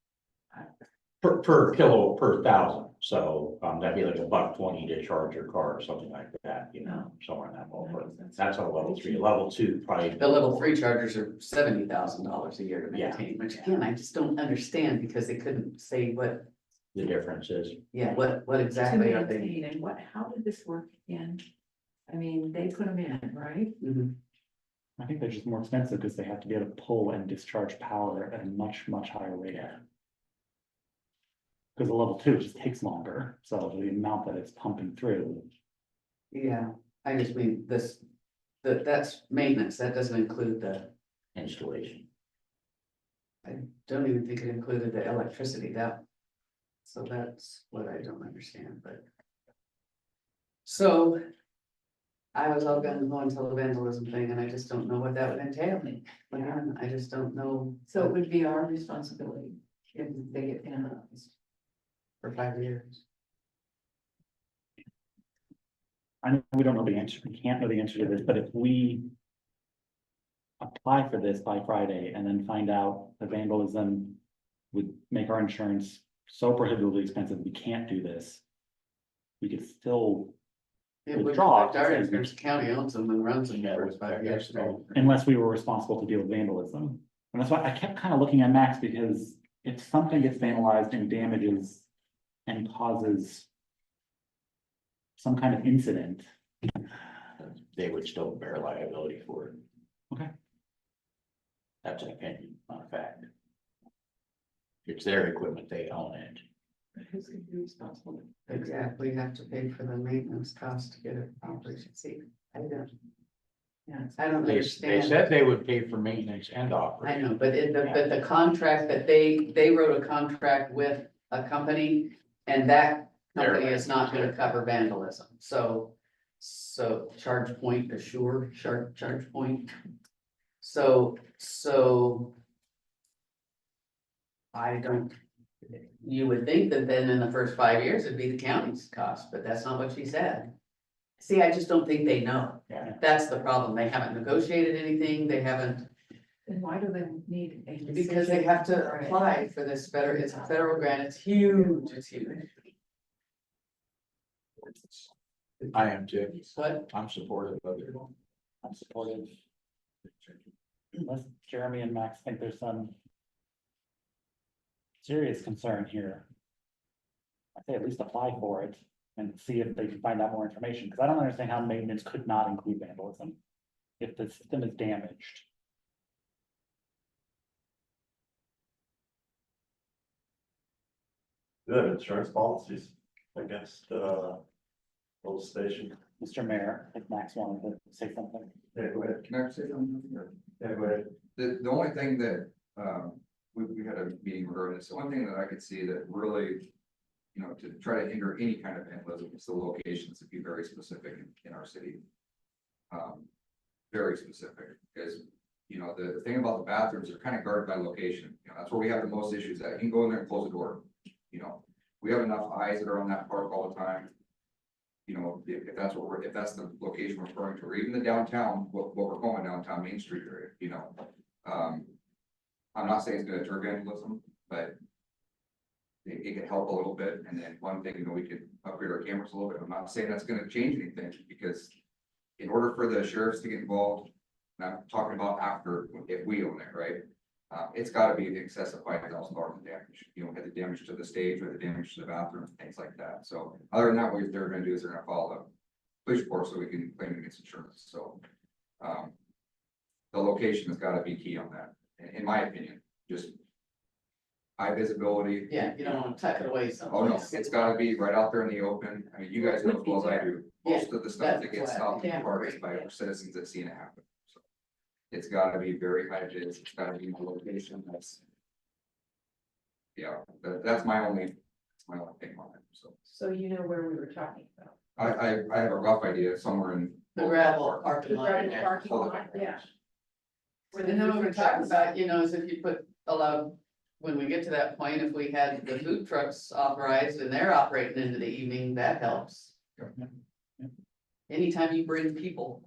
Speaker 5: per kilo, per thousand, so, that'd be like $1.20 to charge your car or something like that, you know, somewhere in that ballpark. That's on a level 3, level 2, probably.
Speaker 6: The level 3 chargers are $70,000 a year to
Speaker 5: Yeah.
Speaker 6: maintain, which again, I just don't understand because they couldn't say what,
Speaker 5: The difference is,
Speaker 6: yeah, what
Speaker 3: To
Speaker 6: exactly are they?
Speaker 3: maintain, and how did this work again? I mean, they put them in, right?
Speaker 6: Mhm.
Speaker 7: I think they're just more expensive because they have to be able to pull and discharge power at a much, much higher rate. Because the level 2 just takes longer, so the amount that it's pumping through.
Speaker 6: Yeah, I just mean that's maintenance, that doesn't include
Speaker 5: installation.
Speaker 6: don't even think it included the electricity, so that's what I don't understand, but. So. I was all gung ho until the vandalism thing, and I just don't know what that would entail. Again, I just don't know.
Speaker 3: So it would be our responsibility if they get penalized.
Speaker 6: For 5 years.
Speaker 7: I know we don't know the answer, we can't know the answer to this, but if we apply for this by Friday and then find out the vandalism would make our insurance so prohibitively expensive, we can't do this. We could still,
Speaker 6: It would
Speaker 7: Withdraw,
Speaker 6: affect our
Speaker 7: it says-
Speaker 6: insurance, county owns them and runs them for 5 years.
Speaker 7: unless we were responsible to deal with vandalism. And that's why I kept kind of looking at Max, because if something gets vandalized and damages and causes some kind of incident,
Speaker 5: They would still bear liability for it.
Speaker 7: Okay.
Speaker 5: That's an opinion, not a fact. It's their equipment, they own it.
Speaker 3: Who's gonna be responsible?
Speaker 6: Exactly, have to pay for the maintenance cost to get it operation. See, I don't
Speaker 5: They
Speaker 6: understand.
Speaker 5: said they would pay for maintenance and
Speaker 6: I
Speaker 5: operation.
Speaker 6: know, but the contract that they wrote a contract with a company, and that company is not gonna cover vandalism, so. Charge point assured, charge point. So. I don't, you would think that then in the first 5 years, it'd be the county's cost, but that's not what she said. See, I just don't think they know.
Speaker 5: Yeah.
Speaker 6: That's the problem. They haven't negotiated anything. They haven't,
Speaker 3: And why do they need a?
Speaker 6: because they have to apply for this it's a federal grant. It's huge. It's huge.
Speaker 5: I am too.
Speaker 6: What?
Speaker 5: I'm supportive of it.
Speaker 7: I'm supportive. Unless Jeremy and Max think there's some serious concern here. I say at least apply for it and see if they can find out more information, because I don't understand how maintenance could not include vandalism if the system is damaged.
Speaker 1: Do they have insurance policies against, those stations?
Speaker 7: Mr. Mayor, if Max wanted to say something.
Speaker 1: Yeah, go ahead.
Speaker 4: Can I say something? Or-
Speaker 1: Yeah, go ahead.
Speaker 4: The only thing that, we had a meeting regarding this, the only thing that I could see that really, you know, to try to hinder any kind of vandalism is the locations to be very specific in our city. Very specific, because, you know, the thing about the bathrooms are kind of guarded by location, you know, that's where we have the most issues at. You can go in there and close the door, you know. We have enough eyes that are on that park all the time. You know, if that's what if that's the location we're referring to, or even the downtown, what we're calling downtown Main Street area, you know. I'm not saying it's gonna deter vandalism, but it could help a little bit, and then one thing, you know, we could upgrade our cameras a little bit. I'm not saying that's gonna change anything, because in order for the sheriffs to get involved, and I'm talking about after, if we own it, right? It's gotta be in excess of $5,000 in damage, you know, the damage to the stage or the damage to the bathroom, things like that. So other than that, what they're gonna do is they're gonna file a police report so we can claim against insurance, so. The location has gotta be key on that, in my opinion, just. High visibility.
Speaker 6: Yeah, you don't want to tuck it away
Speaker 4: Oh, no,
Speaker 6: someplace.
Speaker 4: it's gotta be right out there in the open. I mean, you guys know as well as I do, most of the stuff that gets stopped in the park is by citizens that seen it happen. So it's gotta be very high vis, it's gotta be in a location that's. Yeah, that's my only thing on it, so.
Speaker 3: So you know where we were talking about.
Speaker 4: I have a rough idea somewhere in.
Speaker 6: The gravel parking lot.
Speaker 3: Right in the parking lot, yeah.
Speaker 6: And then what we're talking about, you know, is if you when we get to that point, if we had the food trucks authorized and they're operating into the evening, that helps. Anytime you bring people.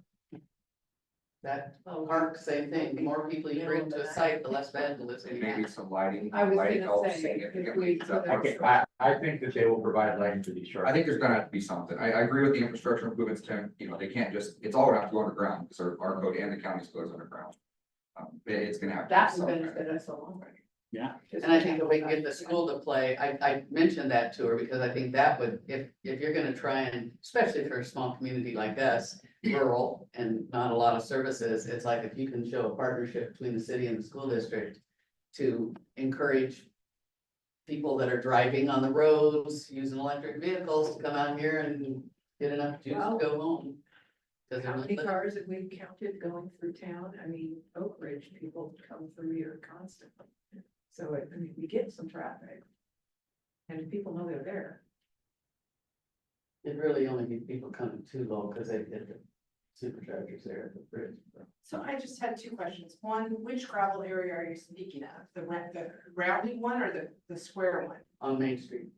Speaker 6: that park, same thing, the more people you bring to a site, the less vandalism
Speaker 4: And
Speaker 6: you
Speaker 4: maybe
Speaker 6: have.
Speaker 4: some lighting.
Speaker 3: I was
Speaker 4: lighting
Speaker 3: gonna
Speaker 4: helps
Speaker 3: say, if
Speaker 4: significantly.
Speaker 3: we
Speaker 4: So
Speaker 3: put
Speaker 5: Okay, I think that they will provide lighting for these
Speaker 4: I think
Speaker 5: structures.
Speaker 4: there's gonna have to be something. I agree with the infrastructure improvements, Tim. You know, they can't just, it's all gonna have to go underground, because our code and the county's goes underground. It's gonna have. to be
Speaker 3: That would
Speaker 4: something.
Speaker 3: benefit us a lot.
Speaker 7: Yeah.
Speaker 6: And I think if we can get the school to play, I mentioned that to her because I think that would, if you're gonna try and, especially for a small community like us, rural and not a lot of services, it's like if you can show a partnership between the city and the school district to encourage people that are driving on the roads, using electric vehicles to come out here and get enough juice to go home. 'Cause they're
Speaker 3: How
Speaker 6: not
Speaker 3: many
Speaker 6: living-
Speaker 3: cars have we counted going through town? I mean, Oak Ridge people come through here constantly. So I mean, we get some traffic. And people know they're there.
Speaker 6: It really only needs people coming too low because they get the superchargers there at the bridge.
Speaker 8: So I just had two questions. One, which gravel area are you speaking of? The rounded one or the square one?
Speaker 6: On Main Street.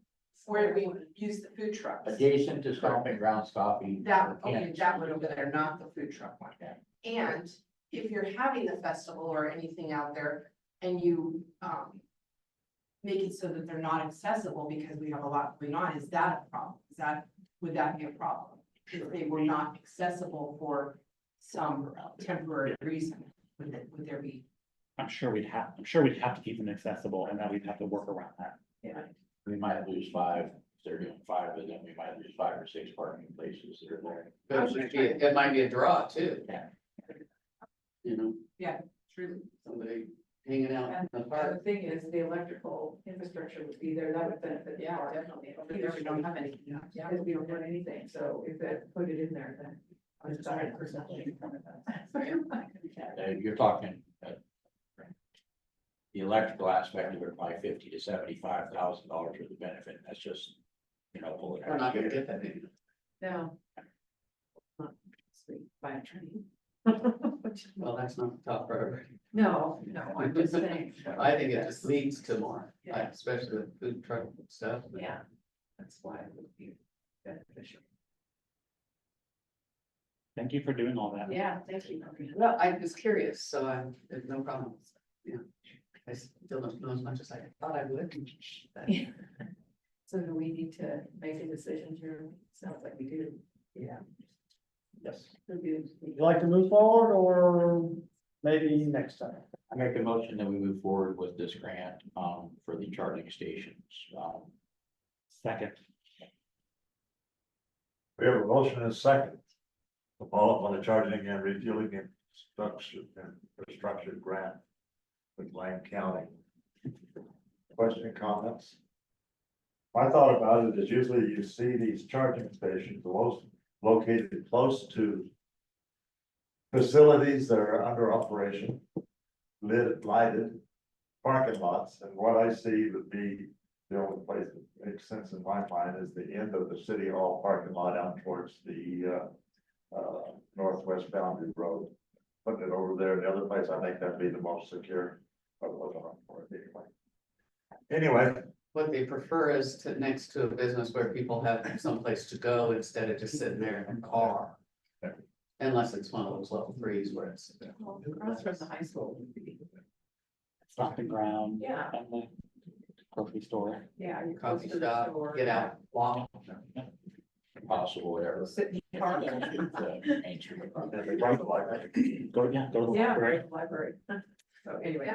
Speaker 8: Where we use the food trucks?
Speaker 5: Adjacent to Stomping Grounds Coffee.
Speaker 8: That,
Speaker 5: Yeah.
Speaker 8: okay, that one over there, not the food truck one.
Speaker 5: Yeah.
Speaker 8: And if you're having the festival or anything out there and you, make it so that they're not accessible because we have a lot going on, is that a problem? Would that be a problem? If they were not accessible for some temporary reason, would there be?
Speaker 7: I'm sure we'd have to keep them accessible and that we'd have to work around that.
Speaker 3: Yeah.
Speaker 5: We might lose 5, if they're doing 5 of them, we might lose 5 or 6 parking places that are there.
Speaker 6: But it might be a draw too.
Speaker 5: Yeah.
Speaker 6: You know,
Speaker 8: Truly.
Speaker 6: somebody hanging out in the
Speaker 3: And the
Speaker 6: park.
Speaker 3: thing is, the electrical infrastructure would be there, that would benefit. the park.
Speaker 8: Definitely. Over there, we don't have any.
Speaker 3: Yeah, because we don't want anything, so if that, put it in there, then. I'm sorry for something from it.
Speaker 5: You're talking. The electrical aspect of it, probably $50,000 to $75,000 for the benefit, that's just, pulling.
Speaker 6: We're not gonna get that big.
Speaker 3: No. Sweet, by a train.
Speaker 6: Well, that's not the top priority.
Speaker 3: No, I'm just saying.
Speaker 6: I think it just leads to more,
Speaker 3: Yeah.
Speaker 6: like, especially with food truck stuff.
Speaker 3: Yeah, that's why it would be beneficial.
Speaker 7: Thank you for doing all that.
Speaker 3: Yeah, thank you.
Speaker 6: Well, I was curious, so there's no problem. Yeah. I still don't know as much as I thought I would. but-
Speaker 3: So do we need to make a decision here? Sounds like we do. Yeah.
Speaker 2: Yes.
Speaker 3: We do.
Speaker 2: Would you like to move forward or maybe next time?
Speaker 5: I make a motion that we move forward with this grant, for the charging stations.
Speaker 7: Second.
Speaker 1: We have a motion and a second. To follow up on the charging and refueling infrastructure grant with Lane County. Question, comments? My thought about it is usually you see these charging stations, located close to facilities that are under operation, lighted parking lots, and what I see would be the only place that makes sense in my mind is the end of the city hall parking lot out towards the northwest boundary road. Putting it over there, the other place, I think that'd be the most secure, but it wasn't on for it anyway.
Speaker 6: What they prefer is to next to a business where people have someplace to go instead of just sitting there in a car. Unless it's one of those level 3s where it's.
Speaker 3: Across from the high school would be.
Speaker 7: Stomping ground.
Speaker 3: Yeah.
Speaker 7: And the grocery store.
Speaker 3: Yeah. you're close
Speaker 6: Coffee
Speaker 3: to the
Speaker 6: shop,
Speaker 3: store.
Speaker 6: get out, walk.
Speaker 5: Possible, whatever.
Speaker 3: Sit in the park.
Speaker 5: Main Street.
Speaker 1: And they run the library.
Speaker 7: Go to the
Speaker 3: Yeah,
Speaker 7: library.
Speaker 3: right, library. So anyway.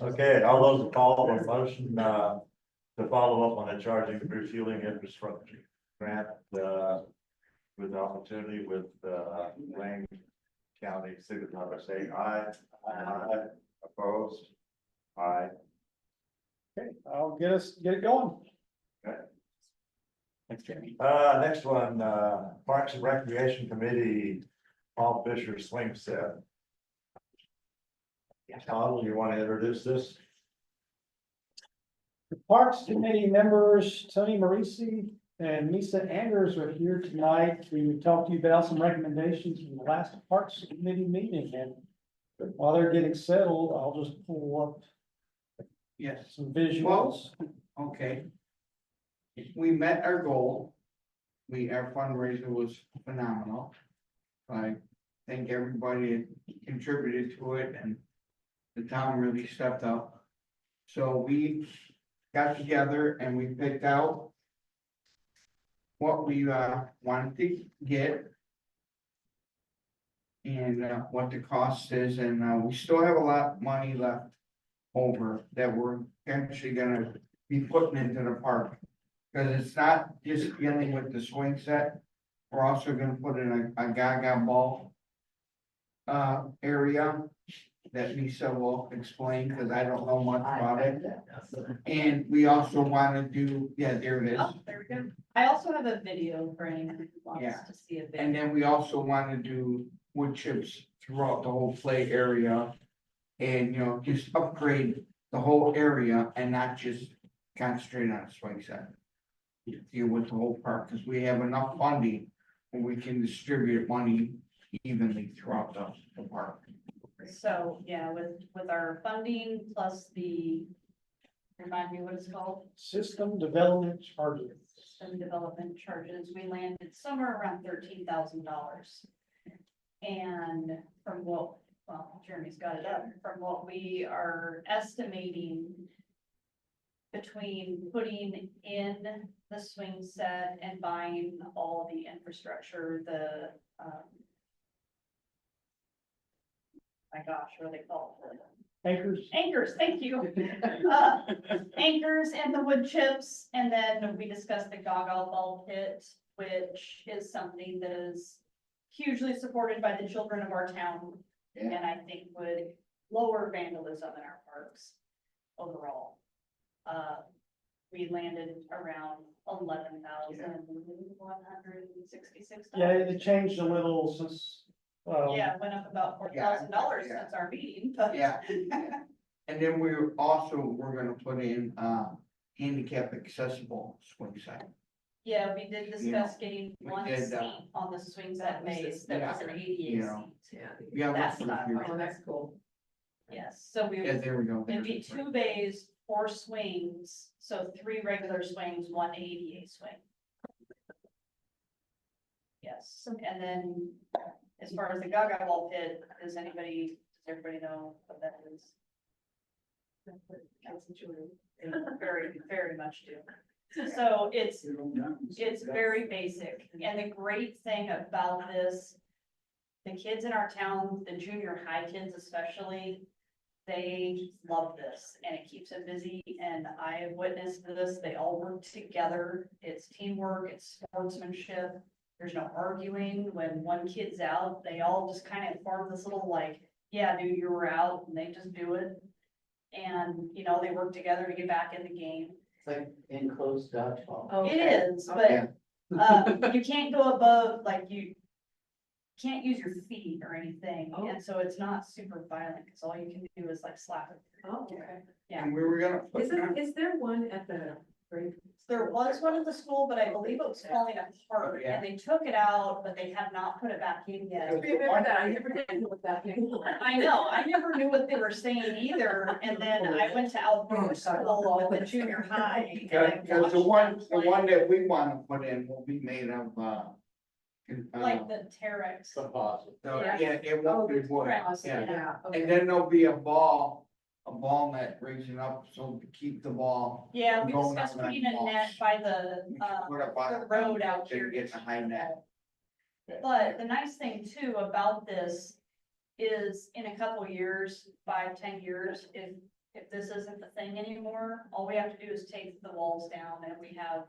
Speaker 1: Okay, all those in favor of the motion, to follow up on the charging and refueling infrastructure grant, with the opportunity with, Lane County, signify by saying aye. Aye. Opposed? Aye.
Speaker 2: Okay, I'll get it going.
Speaker 7: Thanks, Jeremy.
Speaker 1: Next one, Parks and Recreation Committee, Paul Fisher swing set. Tom, you want to introduce this?
Speaker 2: The Parks Committee members, Tony Marisi and Lisa Anders are here tonight to talk to you about some recommendations from the last Parks Committee meeting. And while they're getting settled, I'll just pull up some visuals.
Speaker 9: Okay. We met our goal.
Speaker 3: our fundraiser was phenomenal. I think everybody contributed to it and the town really stepped up. So we got together and we picked out what we wanted to get. And what the cost is, and we still have a lot of money left over that we're actually gonna be putting into the park. Cause it's not just dealing with the swing set, we're also gonna put in a gaga ball area that Lisa will explain, cause I don't know much about it. And we also wanna do, yeah, there it is.
Speaker 9: Oh, there we go. I also have a video for anyone who
Speaker 3: Yeah.
Speaker 9: wants to see a
Speaker 3: And
Speaker 9: video.
Speaker 3: then we also wanna do wood chips throughout the whole play area. And, you know, just upgrade the whole area and not just concentrate on a swing set. Deal with the whole park, cause we have enough funding and we can distribute money evenly throughout the park.
Speaker 9: So, yeah, with our funding plus the, remind me what it's called,
Speaker 2: System development charges.
Speaker 9: system development charges, we landed somewhere around $13,000. And from what, well, Jeremy's got it up, from what we are estimating between putting in the swing set and buying all the infrastructure, the, my gosh, what are they called?
Speaker 2: Anchors.
Speaker 9: Anchors, thank you. Anchors and the wood chips, and then we discussed the Gaga ball pit, which is something that is hugely supported by the children of our town.
Speaker 3: Yeah.
Speaker 9: And I think would lower vandalism in our parks overall. We landed around $11,166.
Speaker 2: Yeah, it changed a little since,
Speaker 9: Yeah, it went up about $4,000
Speaker 3: Yeah.
Speaker 9: since our meeting, but.
Speaker 3: Yeah. And then we're gonna put in handicap accessible swing set.
Speaker 9: Yeah, we did discuss getting
Speaker 3: we
Speaker 9: one
Speaker 3: did,
Speaker 9: seat on the swing set base that was an
Speaker 3: you
Speaker 9: ADA
Speaker 3: know.
Speaker 9: seat.
Speaker 3: Yeah.
Speaker 9: That's
Speaker 3: we're-
Speaker 9: not
Speaker 3: we're-
Speaker 8: Oh, that's cool.
Speaker 9: Yes, so we,
Speaker 3: Yeah, there we go.
Speaker 9: it'd be 2 bays, 4 swings, so 3 regular swings, 1 ADA swing. Yes, and then as far as the Gaga ball pit, does everybody know what that is? Very, very much do. So it's very basic, and the great thing about this, the kids in our town, the junior high kids especially, they love this, and it keeps them busy, and I have witnessed this, they all work together, it's teamwork, it's sportsmanship. There's no arguing, when one kid's out, they all just kind of form this little like, yeah, dude, you were out, and they just do it. And, you know, they work together to get back in the game.
Speaker 6: It's like enclosed dodgeball.
Speaker 9: It is,
Speaker 3: Yeah.
Speaker 9: but, you can't go above, like, you can't use your feet or anything,
Speaker 8: Oh.
Speaker 9: and so it's not super violent, because all you can do is like slap it.
Speaker 8: Oh, okay.
Speaker 9: Yeah.
Speaker 3: And we were gonna put.
Speaker 8: Is there one at the grade?
Speaker 9: There was one at the school, but I believe it was falling apart,
Speaker 3: Yeah.
Speaker 9: and they took it out, but they have not put it back in yet.
Speaker 8: Remember that, I never did know what that thing was.
Speaker 9: I know, I never knew what they were saying either, and then I went to outdoor school with the junior high. and I
Speaker 3: Cause the
Speaker 9: watched them
Speaker 3: one
Speaker 9: play,
Speaker 3: that we wanna put in will be made of,
Speaker 9: like the Terex.
Speaker 5: Composite.
Speaker 3: yeah, it won't be wood,
Speaker 9: Correct,
Speaker 3: yeah.
Speaker 8: Yeah.
Speaker 3: And then there'll be a ball net raising up, so to keep the ball.
Speaker 9: Yeah, we
Speaker 3: Going
Speaker 9: discussed
Speaker 3: up like
Speaker 9: putting a net
Speaker 3: balls.
Speaker 9: by
Speaker 3: We
Speaker 9: the,
Speaker 3: can put a
Speaker 9: the road out
Speaker 3: to
Speaker 9: here.
Speaker 3: get the high net.
Speaker 9: But the nice thing too about this is in a couple years, 5, 10 years, if this isn't the thing anymore, all we have to do is take the walls down and we have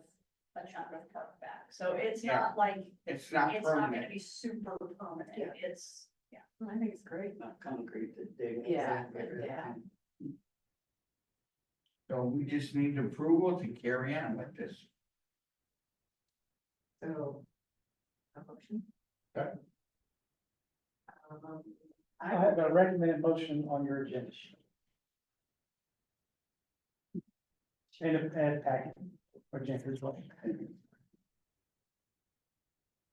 Speaker 9: a chunk of park back. So it's not like,
Speaker 3: It's not
Speaker 9: it's not gonna
Speaker 3: permanent.
Speaker 9: be super permanent.
Speaker 8: Yeah.
Speaker 9: It's, yeah.
Speaker 8: I think it's great.
Speaker 6: Not concrete to dig.
Speaker 8: Yeah, yeah.
Speaker 3: So we just need approval to carry on with this.
Speaker 8: So. A motion?
Speaker 1: Okay.
Speaker 2: I have a recommended motion on your agenda. And a packet for Jennifer's motion.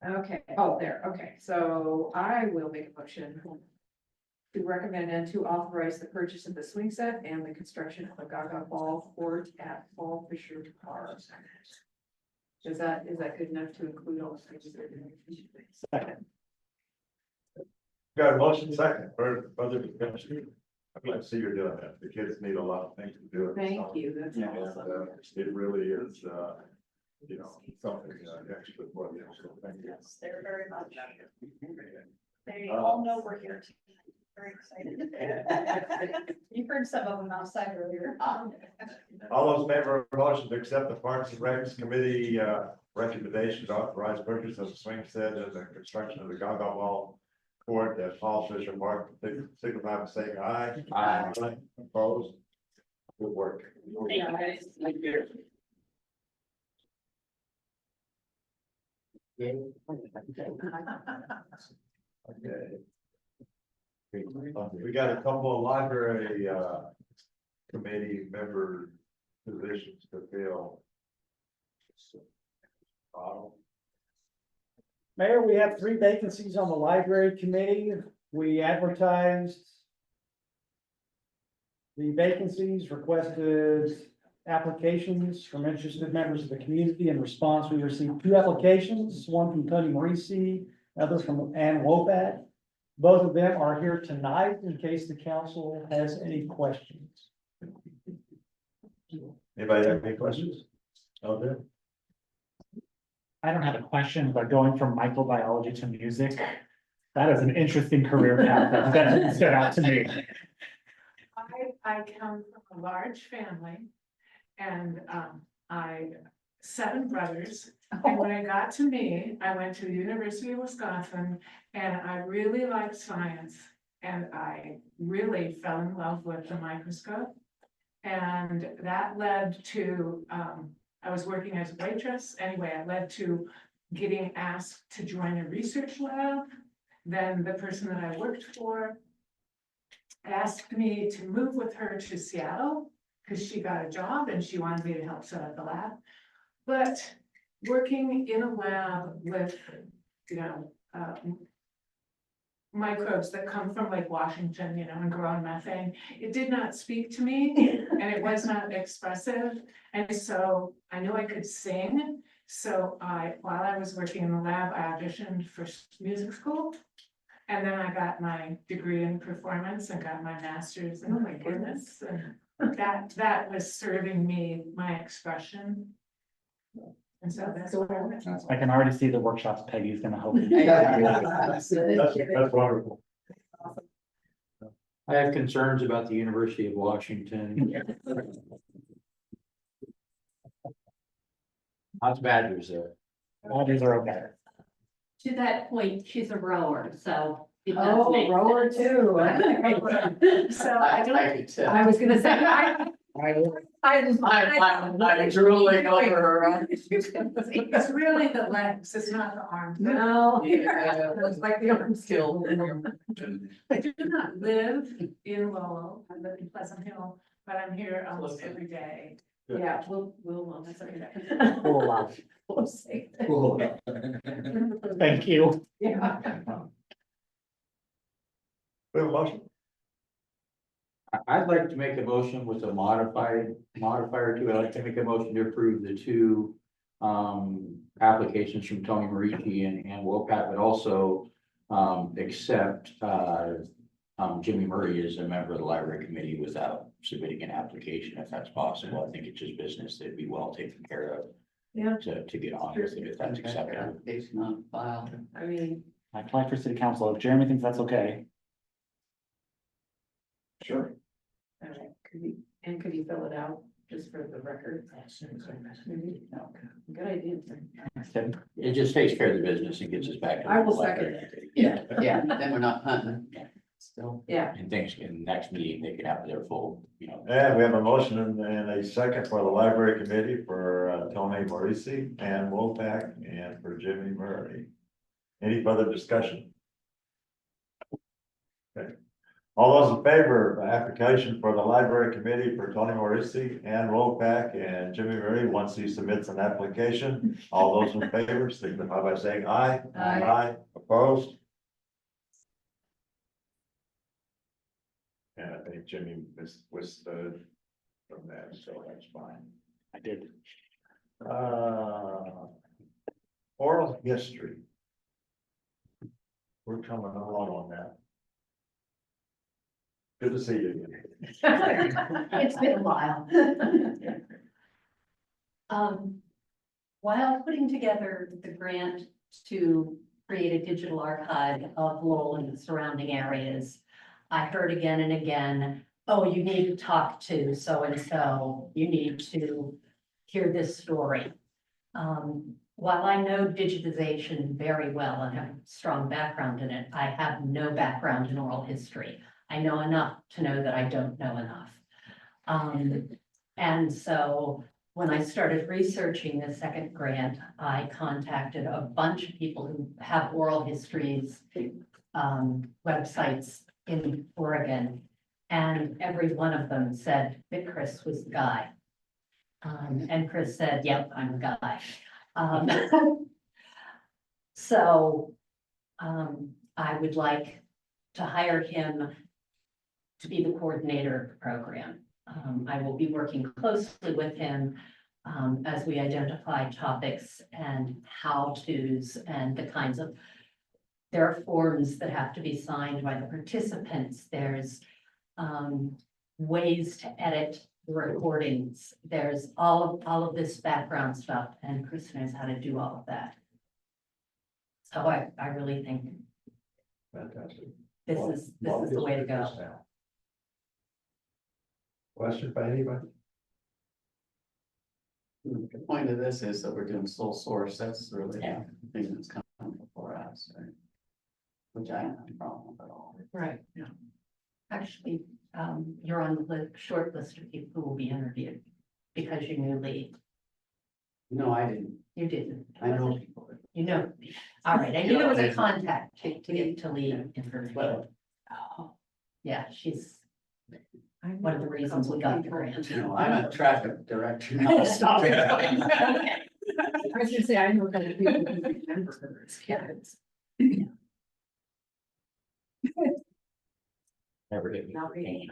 Speaker 8: Okay, oh, there, okay, so I will make a motion to recommend and to authorize the purchase of the swing set and the construction of a Gaga ball court at Fall Fisher Park. Is that good enough to include all?
Speaker 7: Second.
Speaker 1: Got a motion second, for further discussion. I'm glad to see you're doing that. The kids need a lot of things to do.
Speaker 8: Thank you, that's
Speaker 1: And,
Speaker 8: awesome.
Speaker 1: it really is, something extra for them. So thank you.
Speaker 9: Yes, they're very much. They all know we're here tonight. Very excited. You heard some of them outside earlier.
Speaker 1: All those in favor of the motion to accept the Parks and Recs Committee, recommendation to authorize purchase of the swing set and the construction of the Gaga Ball court at Paul Fisher Park, signify by saying aye.
Speaker 5: Aye.
Speaker 1: Opposed? Good work. Okay. We got a couple of library, committee member positions to fill.
Speaker 2: Mayor, we have 3 vacancies on the library committee. We advertised the vacancies, requested applications from interested members of the community. In response, we received 2 applications, one from Tony Marisi, other from Ann Wopat. Both of them are here tonight in case the council has any questions.
Speaker 1: Anybody have any questions? Okay.
Speaker 7: I don't have a question, but going from microbiology to music, that is an interesting career path that stood out to me.
Speaker 8: I come from a large family and, I, 7 brothers. And when it got to me, I went to the University of Wisconsin and I really liked science. And I really fell in love with the microscope. And that led to, I was working as a waitress. Anyway, it led to getting asked to join a research lab. Then the person that I worked for asked me to move with her to Seattle because she got a job and she wanted me to help set up the lab. But working in a lab with, microbes that come from Lake Washington, and grow on methane, it did not speak to me and it was not expressive. And so I knew I could sing. So while I was working in the lab, I auditioned for music school. And then I got my degree in performance and got my master's. And oh my goodness, and that was serving me my expression. And so that's what I went.
Speaker 7: I can already see the workshops Peggy's gonna hope.
Speaker 1: That's wonderful.
Speaker 5: I have concerns about the University of Washington. How's Badgers there?
Speaker 7: Badgers are okay.
Speaker 3: To that point, she's a rower, so. it does
Speaker 8: Oh,
Speaker 3: make
Speaker 8: rower
Speaker 3: sense.
Speaker 8: too. So I don't,
Speaker 6: I could tell.
Speaker 8: I was gonna say,
Speaker 6: I'm drooling over her.
Speaker 8: it's really the legs, it's not the arms.
Speaker 6: No.
Speaker 8: It's like the arms.
Speaker 6: Skill.
Speaker 8: I do not live in Lowell, I live in Pleasant Hill, but I'm here almost every day.
Speaker 1: Good.
Speaker 8: Yeah, we'll, that's okay.
Speaker 7: Full of love.
Speaker 8: We'll say that.
Speaker 4: Cool.
Speaker 7: Thank you.
Speaker 8: Yeah.
Speaker 1: We have a motion.
Speaker 5: I'd like to make a motion with a modifier to, I'd like to make a motion to approve the 2 applications from Tony Marici and Wopat, but also accept Jimmy Murray as a member of the library committee without submitting an application, if that's possible. I think it's just business that'd be well taken care of.
Speaker 8: Yeah.
Speaker 5: To get on with it, if that's acceptable.
Speaker 6: Application on file.
Speaker 8: I mean,
Speaker 7: I applied for city council. If Jeremy thinks that's okay.
Speaker 1: Sure.
Speaker 8: could you fill it out just for the record? Good idea.
Speaker 5: It just takes care of the business and gets us back. to
Speaker 8: I will
Speaker 5: the library.
Speaker 6: Yeah, then we're not hunting. Still.
Speaker 8: Yeah.
Speaker 5: And things, in the next meeting, they can have their full,
Speaker 1: And we have a motion and a second for the library committee for Tony Morisi and Wolfpack and for Jimmy Murray. Any further discussion? Okay. All those in favor of the application for the library committee for Tony Morisi and Wolfpack and Jimmy Murray, once he submits an application, all those in favor signify by saying aye.
Speaker 8: Aye.
Speaker 1: Aye. Opposed? And I think Jimmy withstood from that, so that's fine.
Speaker 7: I did.
Speaker 1: Oral history. We're coming along on that. Good to see you again.
Speaker 3: It's been a while. While putting together the grant to create a digital archive of Lowell and the surrounding areas, I heard again and again, oh, you need to talk to so-and-so, you need to hear this story. While I know digitization very well and have a strong background in it, I have no background in oral history. I know enough to know that I don't know enough. And so when I started researching the second grant, I contacted a bunch of people who have oral histories, websites in Oregon. And every one of them said that Chris was the guy. And Chris said, yep, I'm the guy. So I would like to hire him to be the coordinator of the program. I will be working closely with him as we identify topics and how-tos and the kinds of, there are forms that have to be signed by the participants. There's ways to edit the recordings. There's all of this background stuff, and Chris knows how to do all of that. So I really think
Speaker 1: Fantastic.
Speaker 3: this is the way to go.
Speaker 1: Question by anybody?
Speaker 6: The point of this is that we're doing sole source, that's really the thing that's coming before us, right? Which I don't have a problem with at all.
Speaker 3: Right, yeah. Actually, you're on the short list of people who will be interviewed because you knew Lee.
Speaker 6: No, I didn't,
Speaker 3: You didn't.
Speaker 6: I know people. that-
Speaker 3: You know, all right, I knew there was a contact to get to Lee information.
Speaker 6: Well,
Speaker 3: Yeah, she's one of the reasons we got the grant.
Speaker 6: you know, I'm a traffic director, not a stop it.
Speaker 3: Okay.
Speaker 8: I was gonna say, I know that people who remember her as kids.
Speaker 5: Never hit me.
Speaker 8: Not reading.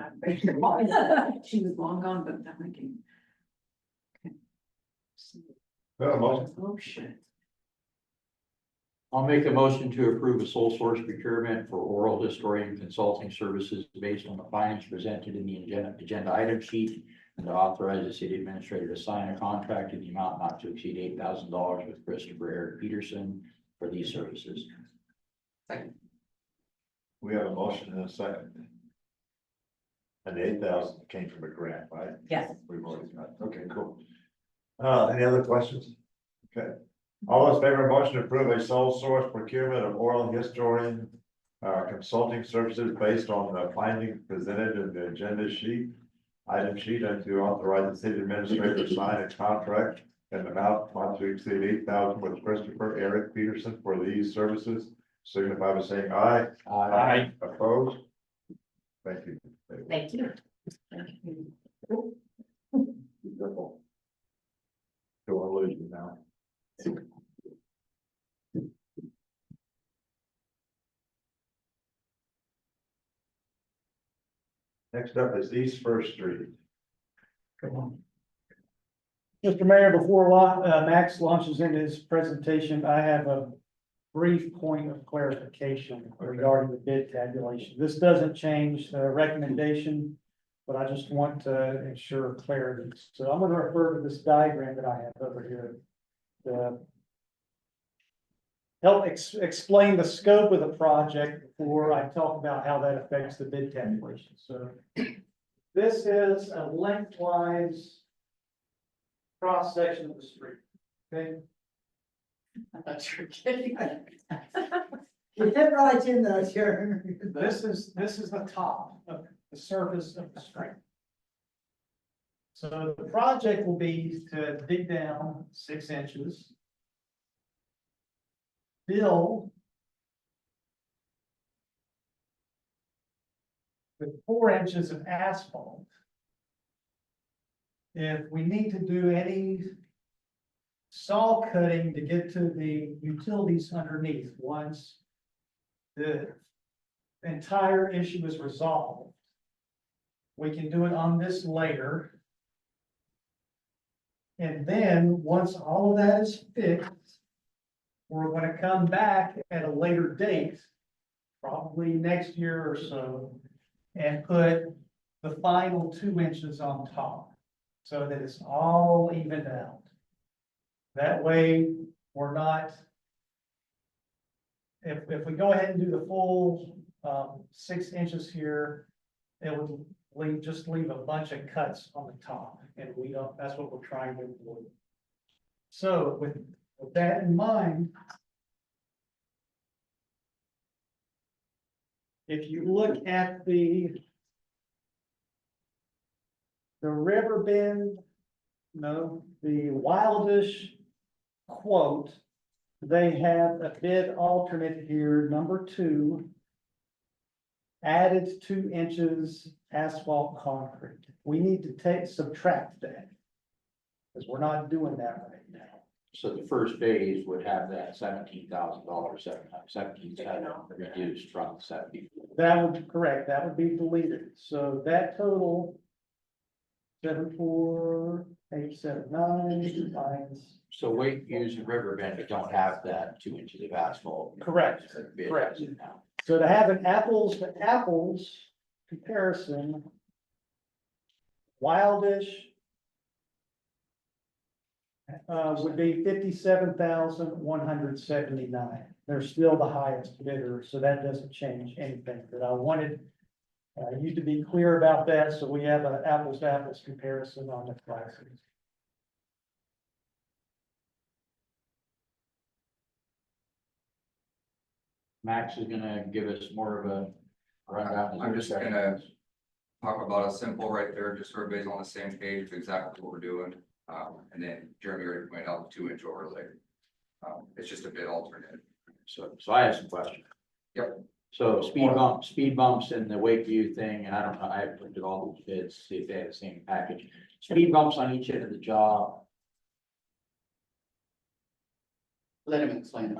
Speaker 8: She was long gone, but that might be.
Speaker 1: Motion.
Speaker 8: Oh, shit.
Speaker 5: I'll make a motion to approve a sole source procurement for oral historian consulting services based on the findings presented in the agenda item sheet. And to authorize the city administrator to sign a contract in the amount not to exceed $8,000 with Christopher Eric Peterson for these services.
Speaker 1: We have a motion and a second. And the 8,000 came from a grant, right?
Speaker 3: Yes.
Speaker 1: We've already got, okay, cool. Any other questions? Okay. All those in favor of motion to approve a sole source procurement of oral historian consulting services based on the findings presented in the agenda sheet, item sheet, and to authorize the city administrator to sign a contract in the amount not to exceed 8,000 with Christopher Eric Peterson for these services, signify by saying aye.
Speaker 5: Aye.
Speaker 1: Opposed? Thank you.
Speaker 3: Thank you.
Speaker 1: Wonderful. Don't want to lose you now. Next up is East First Street.
Speaker 2: Mr. Mayor, before Max launches into his presentation, I have a brief point of clarification regarding the bid tabulation. This doesn't change the recommendation, but I just want to ensure clarity. So I'm going to refer to this diagram that I have over here to help explain the scope of the project before I talk about how that affects the bid tabulation. So this is a lengthwise cross section of the street, okay?
Speaker 6: I thought you were kidding.
Speaker 2: You hit right in those here. This is the top of the surface of the street. So the project will be to dig down 6 inches. Fill with 4 inches of asphalt. If we need to do any saw cutting to get to the utilities underneath, once the entire issue is resolved, we can do it on this layer. And then, once all of that is fixed, we're gonna come back at a later date, probably next year or so, and put the final 2 inches on top, so that it's all evened out. That way, we're not, if we go ahead and do the full, 6 inches here, it would just leave a bunch of cuts on the top, and we don't, that's what we're trying to avoid. So with that in mind, if you look at the Riverbend, no, the Wildish quote, they have a bid alternate here, number 2. Added 2 inches asphalt concrete. We need to subtract that. Because we're not doing that right now.
Speaker 5: So the first phase would have that $17,000, 17,700 reduced from 70.
Speaker 2: That would be correct, that would be deleted, so that total. 74879 minus.
Speaker 5: So Wakeview's and Riverbend don't have that 2 inches of asphalt.
Speaker 2: Correct,
Speaker 5: Bid
Speaker 2: correct.
Speaker 5: now.
Speaker 2: So to have an apples to apples comparison. Wildish. Would be 57,179. They're still the highest bidder, so that doesn't change anything, but I wanted. You to be clear about that, so we have an apples to apples comparison on the prices.
Speaker 5: Max is gonna give us more of a rundown.
Speaker 4: I'm just gonna talk about a simple right there, just so everybody's on the same page of exactly what we're doing. And then Jeremy already pointed out the 2-inch overlay. It's just a bit alternate.
Speaker 5: So I have some questions.
Speaker 4: Yep.
Speaker 5: So speed bumps and the Wakeview thing, and I don't know, I haven't looked at all those bids, see if they have the same package. Speed bumps on each end of the job.
Speaker 6: Let him explain it.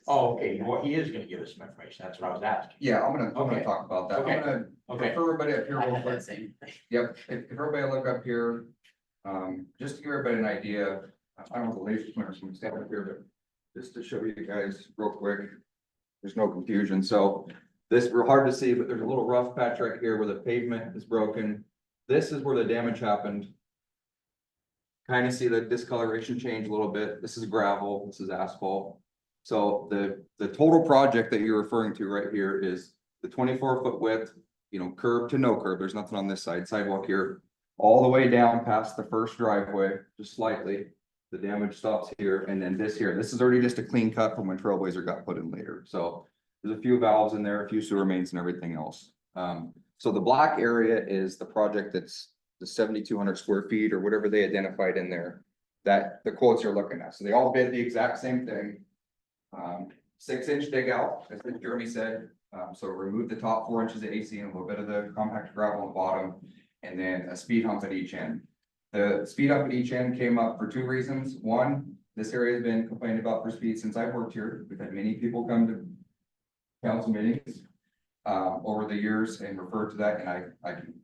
Speaker 5: Oh, okay, well, he is gonna give us some information, that's what I was asking.
Speaker 4: Yeah, I'm gonna
Speaker 5: Okay.
Speaker 4: talk about that.
Speaker 5: Okay.
Speaker 4: I'm gonna,
Speaker 5: Okay.
Speaker 4: for everybody up here
Speaker 6: I
Speaker 4: real
Speaker 6: had
Speaker 4: quick.
Speaker 6: that same thing.
Speaker 4: Yep, if everybody look up here, just to give everybody an idea, I don't know the latest pointers from stand up here, but just to show you guys real quick. There's no confusion, so this, we're hard to see, but there's a little rough patch right here where the pavement is broken. This is where the damage happened. Kind of see the discoloration change a little bit. This is gravel, this is asphalt. So the total project that you're referring to right here is the 24-foot width, curb to no curb. There's nothing on this side, sidewalk here, all the way down past the first driveway, just slightly. The damage stops here, and then this here, this is already just a clean cut from when Trailblazer got put in later. So there's a few valves in there, a few sewer mains and everything else. So the black area is the project that's the 7,200 square feet or whatever they identified in there, that the quotes you're looking at. So they all bid the exact same thing. 6-inch dig out, as Jeremy said. So remove the top 4 inches of AC and a little bit of the compact gravel on the bottom, and then a speed hump at each end. The speed up at each end came up for 2 reasons. One, this area has been complained about for speed since I've worked here. We've had many people come to council meetings over the years and refer to that, and I can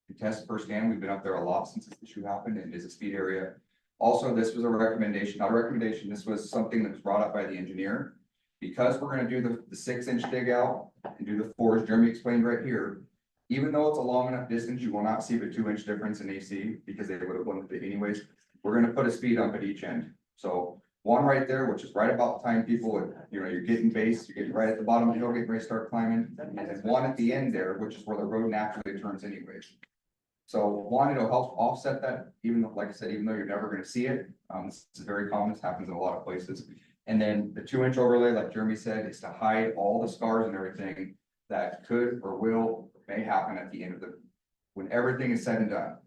Speaker 4: attest firsthand. We've been up there a lot since this issue happened, and it is a speed area. Also, this was a recommendation, not a recommendation. This was something that was brought up by the engineer. Because we're gonna do the 6-inch dig out and do the 4, as Jeremy explained right here. Even though it's a long enough distance, you will not see the 2-inch difference in AC because they would have wanted it anyways. We're gonna put a speed hump at each end. So one right there, which is right about the time people, you're getting base, you're getting right at the bottom of the hill, getting ready to start climbing. And then one at the end there, which is where the road naturally turns anyways. So one, it'll help offset that, even though, like I said, even though you're never gonna see it. This is very common, this happens in a lot of places. And then the 2-inch overlay, like Jeremy said, is to hide all the scars and everything that could or will, or may happen at the end of when everything is said and done.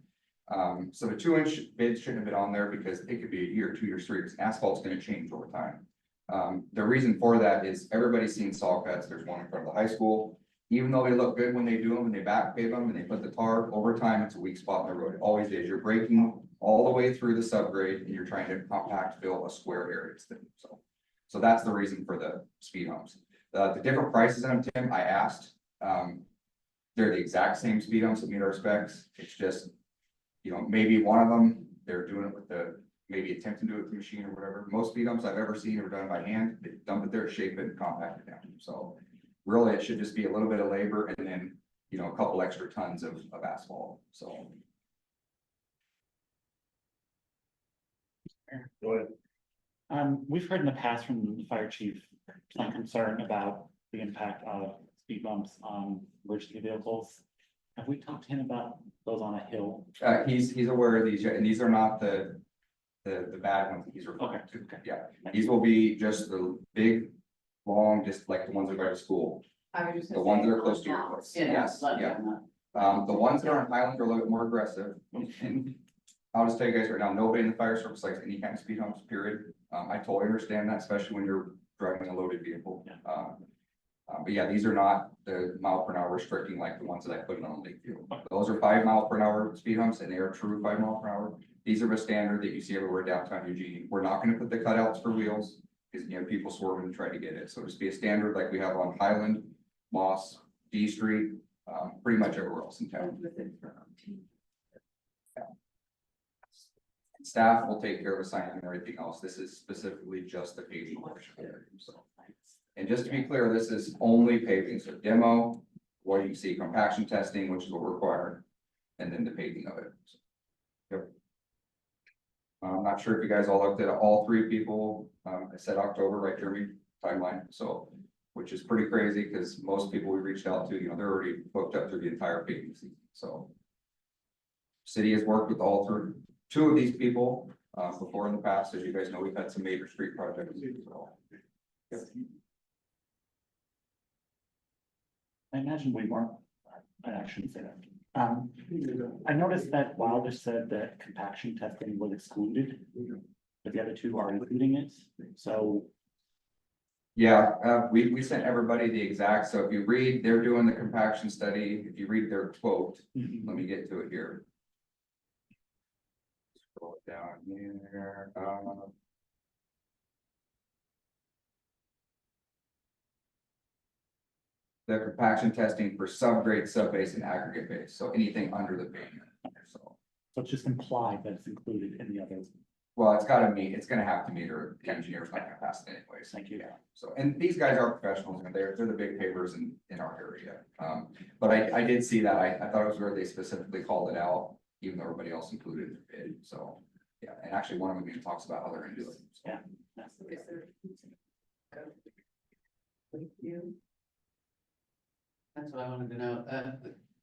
Speaker 4: So the 2-inch bid shouldn't have been on there because it could be a year, 2 years, 3 years. Asphalt's gonna change over time. The reason for that is everybody's seen saw cuts. There's one in front of the high school. Even though they look good when they do them and they back pave them and they put the tar, over time, it's a weak spot in the road. It always is. You're breaking all the way through the subgrade and you're trying to compact fill a square area. So that's the reason for the speed humps. The different prices in them, Tim, I asked. They're the exact same speed humps that meet our specs. It's just, maybe one of them they're doing it with the, maybe attempting to do it with the machine or whatever. Most speed humps I've ever seen are done by hand. They dump it there, shape it, and compact it down. So really, it should just be a little bit of labor and then, you know, a couple extra tons of asphalt, so.
Speaker 1: Go ahead.
Speaker 7: We've heard in the past from the fire chief some concern about the impact of speed bumps on emergency vehicles. Have we talked to him about those on a hill?
Speaker 4: He's aware of these, and these are not the bad ones that he's referring to.
Speaker 7: Okay.
Speaker 4: Yeah, these will be just the big, long, just like the ones that go to school.
Speaker 6: I was just.
Speaker 4: The ones that are close to your place. Yes, yeah. The ones that are in Highland are a little bit more aggressive. And I'll just tell you guys right now, nobody in the fire service likes any kind of speed humps, period. I totally understand that, especially when you're driving a loaded vehicle. But yeah, these are not the mile per hour restricting like the ones that I put in on Lakeview. Those are 5 mile per hour speed humps and they are true 5 mile per hour. These are the standard that you see everywhere downtown Eugene. We're not gonna put the cutouts for wheels because, you know, people swerving and try to get it. So just be a standard like we have on Highland, Moss, D Street, pretty much everywhere else in town. Staff will take care of assigning and everything else. This is specifically just the paving portion of it, so. And just to be clear, this is only paving, so demo, what you see compaction testing, which is what we're required, and then the paving of it. So, yep. I'm not sure if you guys all looked at it. All 3 people. I said October, right, Jeremy, timeline, so, which is pretty crazy because most people we reached out to, you know, they're already booked up through the entire paving season, so. City has worked with all 2 of these people, before in the past. As you guys know, we've had some major street projects, so. Yep.
Speaker 7: I imagine we weren't, I shouldn't say that. I noticed that Wilder said that compaction testing was excluded, but the other 2 are including it, so.
Speaker 4: Yeah, we sent everybody the exact, so if you read, they're doing the compaction study, if you read their quote, let me get to it here. Scroll it down here, the compaction testing for subgrade, subbase, and aggregate base, so anything under the pavement, so.
Speaker 7: So it's just implied that it's included in the others.
Speaker 4: Well, it's gotta meet, it's gonna have to meet, or the engineer's not gonna pass it anyways.
Speaker 7: Thank you.
Speaker 4: Yeah, so, and these guys are professionals, and they're the big pavers in our area. But I did see that, I thought it was where they specifically called it out, even though everybody else included it, in the bid. So. Yeah, and actually one of them even talks about how they're gonna do it. So.
Speaker 7: Yeah.
Speaker 6: That's what I wanted to know.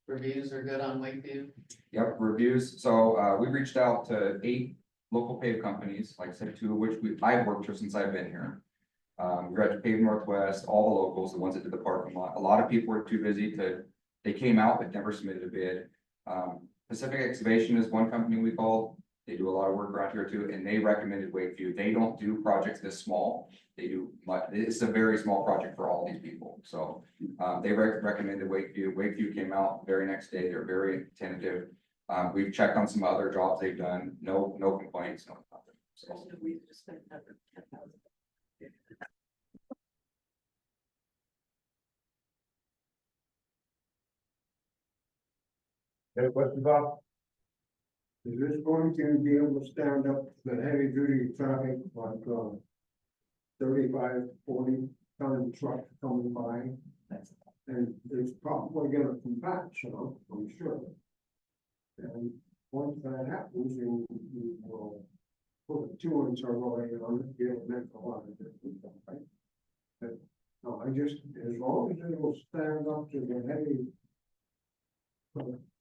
Speaker 6: Reviews are good on Wakeview.
Speaker 4: Yep, reviews. So, we reached out to 8 local pave companies, like I said, 2 of which I've worked with since I've been here. We got to Pave Northwest, all the locals, the ones that did the parking lot. A lot of people were too busy they came out but never submitted a bid. Pacific Excavation is one company we called. They do a lot of work around here too, and they recommended Wakeview. They don't do projects this small. They do much, it's a very small project for all these people. So, they recommended Wakeview. Wakeview came out very next day. They're very tentative. We've checked on some other jobs they've done. No complaints, no nothing. So.
Speaker 1: Any questions, Bob?
Speaker 10: Is this going to be able to stand up to the heavy duty traffic like 35, 40 ton trucks coming by? And it's probably gonna compact some, I'm sure. And once that happens, you will put a 2-inch alloy on it, be able to make a lot of difference, right? But, no, as long as it will stand up to the heavy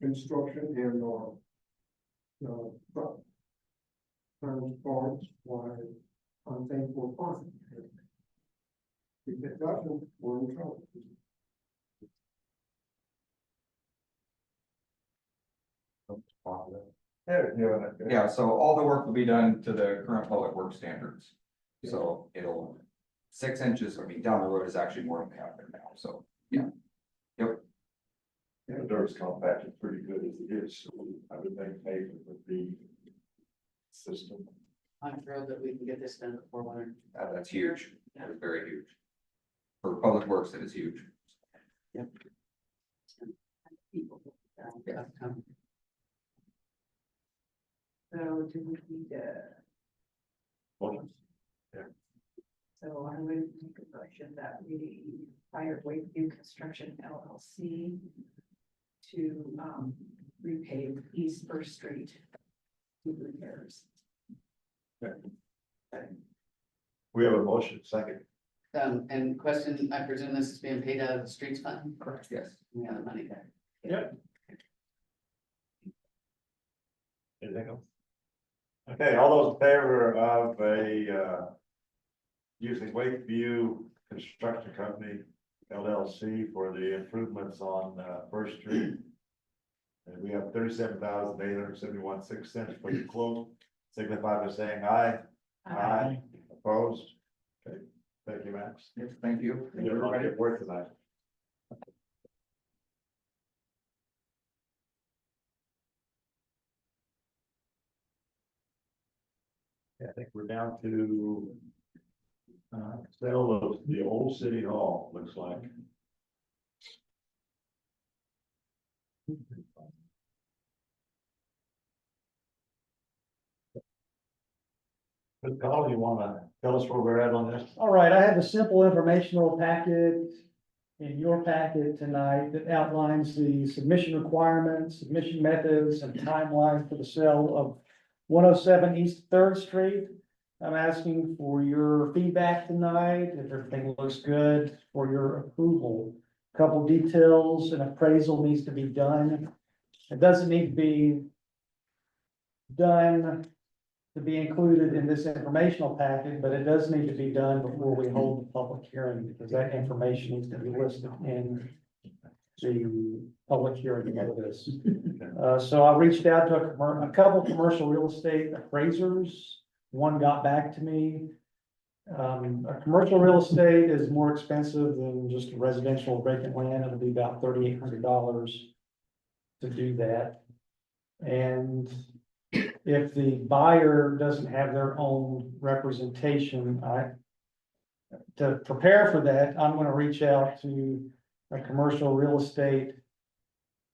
Speaker 10: construction and or truck transports, why, I think we're fine. If it doesn't, we're in trouble.
Speaker 4: Yeah, so all the work will be done to the current public work standards. So it'll 6 inches, I mean, down the road is actually more than they have there now, so, yeah. Yep.
Speaker 1: The dirt's compacted pretty good as it is, so I would think pavement would be system.
Speaker 6: I'm thrilled that we can get this done before winter.
Speaker 4: That's huge. That is very huge. For public works, that is huge.
Speaker 6: Yeah.
Speaker 3: So do we need to,
Speaker 1: Motion.
Speaker 3: so I would make a motion that we hire Wakeview Construction LLC to, repave East First Street. With repairs.
Speaker 1: We have a motion, second.
Speaker 6: And question, I presume this is being paid out of the streets fund?
Speaker 4: Correct, yes.
Speaker 6: We have the money there.
Speaker 1: Yep. Anything else? Okay, all those in favor of using Wakeview Construction Company LLC for the improvements on First Street. And we have 37,871.06 for the quote, signify by saying aye. Aye. Opposed? Okay, thank you, Max.
Speaker 4: Yes, thank you.
Speaker 1: You're on your work tonight. Yeah, I think we're down to sale of the old city hall, looks like. Ms. Call, you wanna tell us where we're at on this?
Speaker 2: All right, I have a simple informational packet in your packet tonight that outlines the submission requirements, submission methods, and timeline for the sale of 107 East Third Street. I'm asking for your feedback tonight, if everything looks good, for your approval. Couple details, an appraisal needs to be done. It doesn't need to be done to be included in this informational packet, but it does need to be done before we hold the public hearing, because that information needs to be listed in the public hearing for this. So I reached out to a couple commercial real estate appraisers. One got back to me. A commercial real estate is more expensive than just residential vacant land. It'll be about $3,800 to do that. And if the buyer doesn't have their own representation, to prepare for that, I'm gonna reach out to a commercial real estate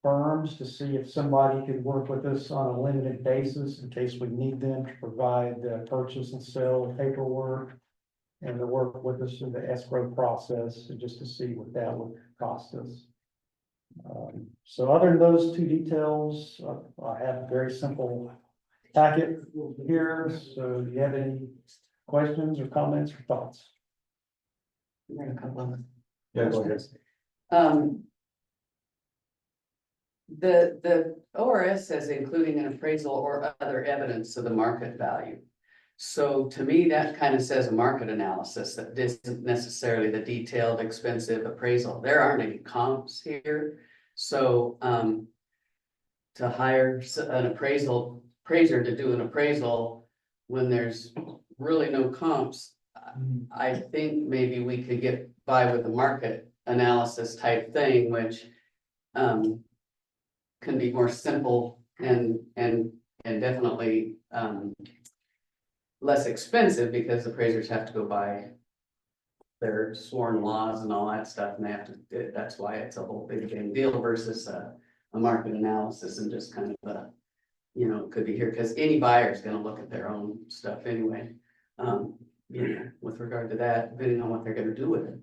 Speaker 2: firms to see if somebody could work with us on a limited basis in case we need them to provide the purchase and sale paperwork and to work with us through the escrow process, and just to see what that would cost us. So other than those two details, I have a very simple packet here. So do you have any questions or comments or thoughts?
Speaker 6: We got a couple of them.
Speaker 1: Yeah, go ahead.
Speaker 6: The ORS says including an appraisal or other evidence of the market value. So to me, that kind of says a market analysis, that isn't necessarily the detailed, expensive appraisal. There aren't any comps here. So to hire an appraiser to do an appraisal when there's really no comps, I think maybe we could get by with a market analysis type thing, which can be more simple and definitely less expensive, because appraisers have to go by their sworn laws and all that stuff, and they have to, that's why it's a whole big deal versus a market analysis and just kind of a, you know, could be here, because any buyer is gonna look at their own stuff anyway. You know, with regard to that, depending on what they're gonna do with it.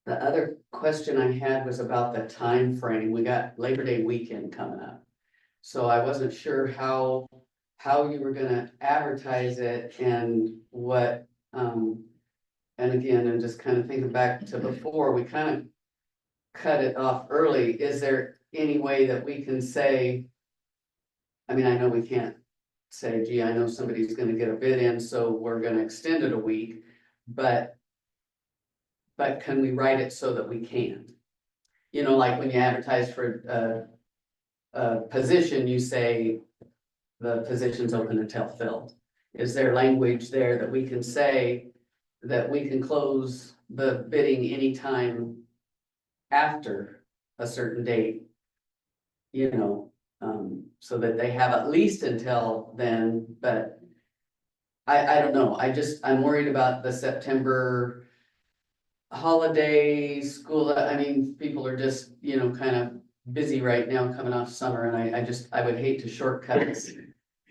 Speaker 6: The other question I had was about the time frame. We got Labor Day weekend coming up. So I wasn't sure how you were gonna advertise it and what, and again, I'm just kind of thinking back to before, we kind of cut it off early. Is there any way that we can say, I mean, I know we can't say, gee, I know somebody's gonna get a bid in, so we're gonna extend it a week, but can we write it so that we can? You know, like when you advertise for a position, you say the position's open until filled. Is there language there that we can say that we can close the bidding anytime after a certain date? You know, so that they have at least until then, but I don't know. I'm worried about the September holiday school. I mean, people are just, you know, kind of busy right now coming off summer and I would hate to shortcut this.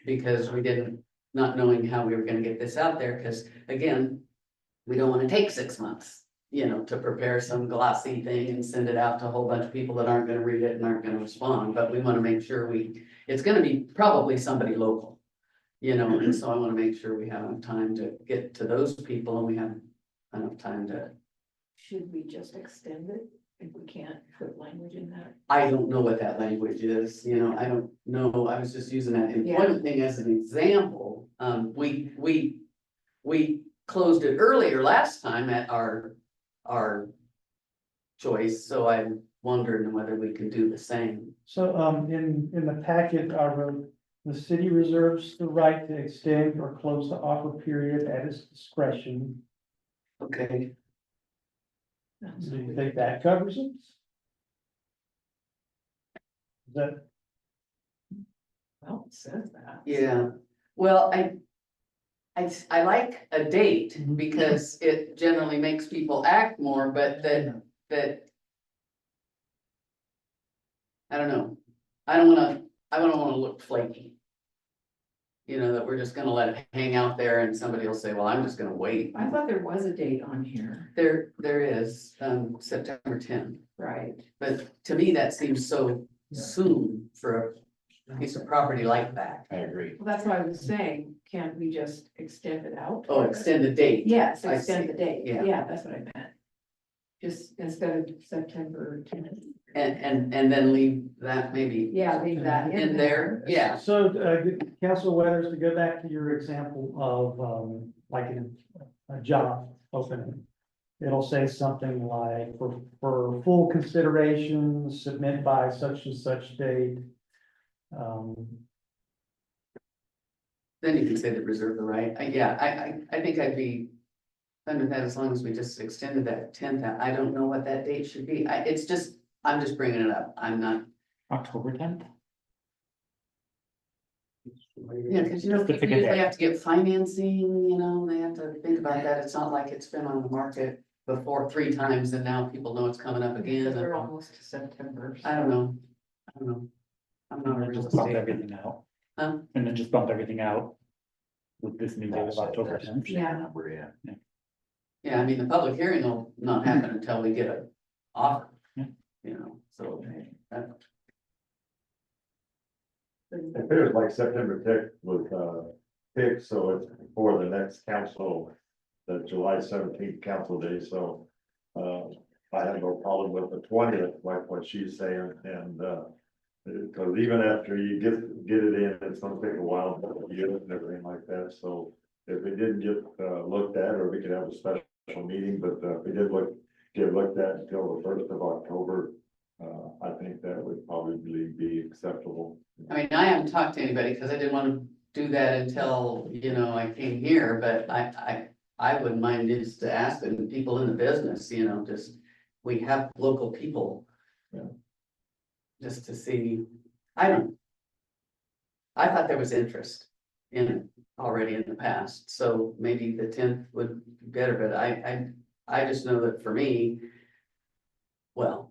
Speaker 6: Because we didn't, not knowing how we were gonna get this out there, because again, we don't wanna take 6 months. You know, to prepare some glossy thing and send it out to a whole bunch of people that aren't gonna read it and aren't gonna respond, but we wanna make sure it's gonna be probably somebody local. You know, and so I wanna make sure we have enough time to get to those people and we have enough time to.
Speaker 3: Should we just extend it if we can't put language in that?
Speaker 6: I don't know what that language is, you know, I don't know, I was just using that employment thing as an example. We closed it earlier last time at our choice, so I'm wondering whether we can do the same.
Speaker 2: So, in the packet, I wrote, the city reserves the right to extend or close the offer period at its discretion.
Speaker 6: Okay,
Speaker 2: Do you think that covers it? Is that,
Speaker 3: Well, it says that.
Speaker 6: yeah, well, I like a date
Speaker 2: Mhm.
Speaker 6: because it generally makes people act more, but that. I don't know, I don't wanna look flaky. You know, that we're just gonna let it hang out there and somebody will say, well, I'm just gonna wait.
Speaker 3: I thought there was a date on here,
Speaker 6: There is, September 10th,
Speaker 3: right?
Speaker 6: but to me, that seems so soon for a piece of property like that.
Speaker 5: I agree.
Speaker 3: Well, that's why I was saying, can't we just extend it out?
Speaker 6: Oh, extend the date.
Speaker 3: Yes,
Speaker 6: I
Speaker 3: extend
Speaker 6: see.
Speaker 3: the date,
Speaker 6: Yeah.
Speaker 3: yeah, that's what I meant. Just instead of September 10th.
Speaker 6: And then leave that maybe
Speaker 3: Yeah, leave that
Speaker 6: in there, yeah.
Speaker 2: so, Council Weathers, to go back to your example of, like a job opening. It'll say something like, for full consideration, submit by such and such date.
Speaker 6: Then you can say that reserve the right, I think I'd be under that as long as we just extended that 10th, I don't know what that date should be, I'm just bringing it up, I'm not.
Speaker 7: October 10th?
Speaker 6: Yeah, because you know,
Speaker 7: Just to
Speaker 6: people
Speaker 7: pick a
Speaker 6: usually
Speaker 7: day.
Speaker 6: have to get financing, you know, they have to think about that, it's not like it's been on the market before 3 times and now people know it's coming up again.
Speaker 3: Because we're almost to September.
Speaker 6: I don't know, I'm not a
Speaker 7: And then
Speaker 6: real
Speaker 7: just bump
Speaker 6: estate.
Speaker 7: everything out.
Speaker 6: Huh?
Speaker 7: And then just bump everything out with this new date of October 10th.
Speaker 3: Yeah.
Speaker 6: Yeah, I mean, the public hearing will not happen until we get an offer.
Speaker 7: Yeah.
Speaker 6: You know, so that,
Speaker 1: It feels like September 10th was, picked, so it's for the next council, the July 17th council day, so. I have no problem with the 20th, like what she's saying, and, because even after you get it in, it's gonna take a while to get it and everything like that, so. If it didn't get, looked at, or we could have a special meeting, but, if it did get looked at until the 1st of October. I think that would probably be acceptable.
Speaker 6: I mean, I haven't talked to anybody because I didn't want to do that until, you know, I came here, but I wouldn't mind just asking people in the business, you know, just, we have local people.
Speaker 1: Yeah.
Speaker 6: Just to see, I thought there was interest in it already in the past, so maybe the 10th would be better, but I just know that for me. Well.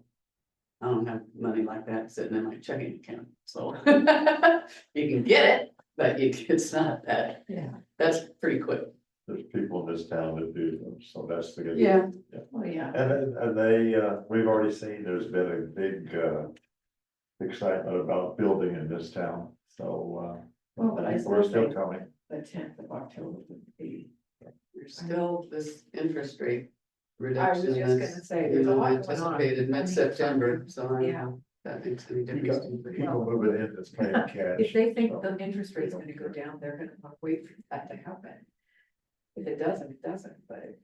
Speaker 6: I don't have money like that sitting in my checking account, so. You can get it, but it's not that,
Speaker 3: Yeah,
Speaker 6: that's pretty quick.
Speaker 1: There's people in this town that do them, so that's the good.
Speaker 6: Yeah.
Speaker 3: well, yeah.
Speaker 1: And they, we've already seen, there's been a big, excitement about building in this town, so,
Speaker 3: Well, but I
Speaker 1: people are
Speaker 3: still
Speaker 1: still
Speaker 3: think
Speaker 1: coming.
Speaker 3: the 10th of October would be.
Speaker 6: There's still this interest rate
Speaker 3: I was
Speaker 6: reduction
Speaker 3: just gonna
Speaker 6: that's,
Speaker 3: say,
Speaker 6: you
Speaker 3: there's a
Speaker 6: know,
Speaker 3: lot going on.
Speaker 6: anticipated mid-September, so I don't
Speaker 3: Yeah.
Speaker 6: know if that makes any
Speaker 1: You
Speaker 6: difference.
Speaker 1: got
Speaker 6: to you.
Speaker 1: people moving in that's paying cash.
Speaker 3: If they think the interest rate's gonna go down, they're gonna want to wait for that to happen. If it doesn't, it doesn't, but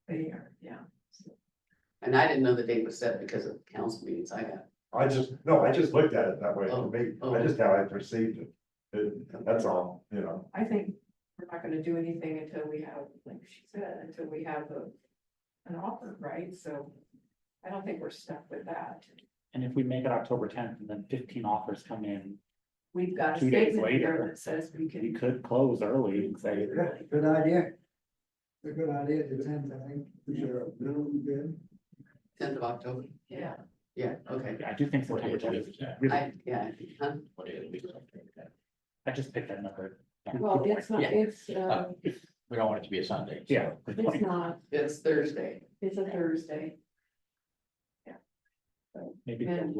Speaker 3: they are, yeah.
Speaker 6: And I didn't know the date was set because of council meetings I got.
Speaker 1: I just looked at it that way, to me,
Speaker 6: Oh.
Speaker 1: just how I perceived it. That's all, you know.
Speaker 3: I think we're not gonna do anything until we have, like she said, until we have an offer, right? So I don't think we're stuck with that.
Speaker 7: And if we make it October 10th and then 15 offers come in,
Speaker 3: We've got a
Speaker 7: 2 days
Speaker 3: statement here
Speaker 7: later,
Speaker 3: that says we
Speaker 7: we
Speaker 3: can.
Speaker 7: could close early and say,
Speaker 10: Good idea. A good idea, the 10th, I think. Is there a minimum bid?
Speaker 6: 10th of October.
Speaker 3: Yeah,
Speaker 6: Yeah, okay.
Speaker 7: Yeah, I do think September 20th is really,
Speaker 6: Yeah, huh?
Speaker 7: I just picked that number.
Speaker 3: Well, it's not,
Speaker 5: Yeah.
Speaker 3: it's,
Speaker 5: We don't want it to be a Sunday. so.
Speaker 7: Yeah.
Speaker 3: it's not,
Speaker 6: It's Thursday.
Speaker 3: it's a Thursday.
Speaker 7: Maybe.
Speaker 3: And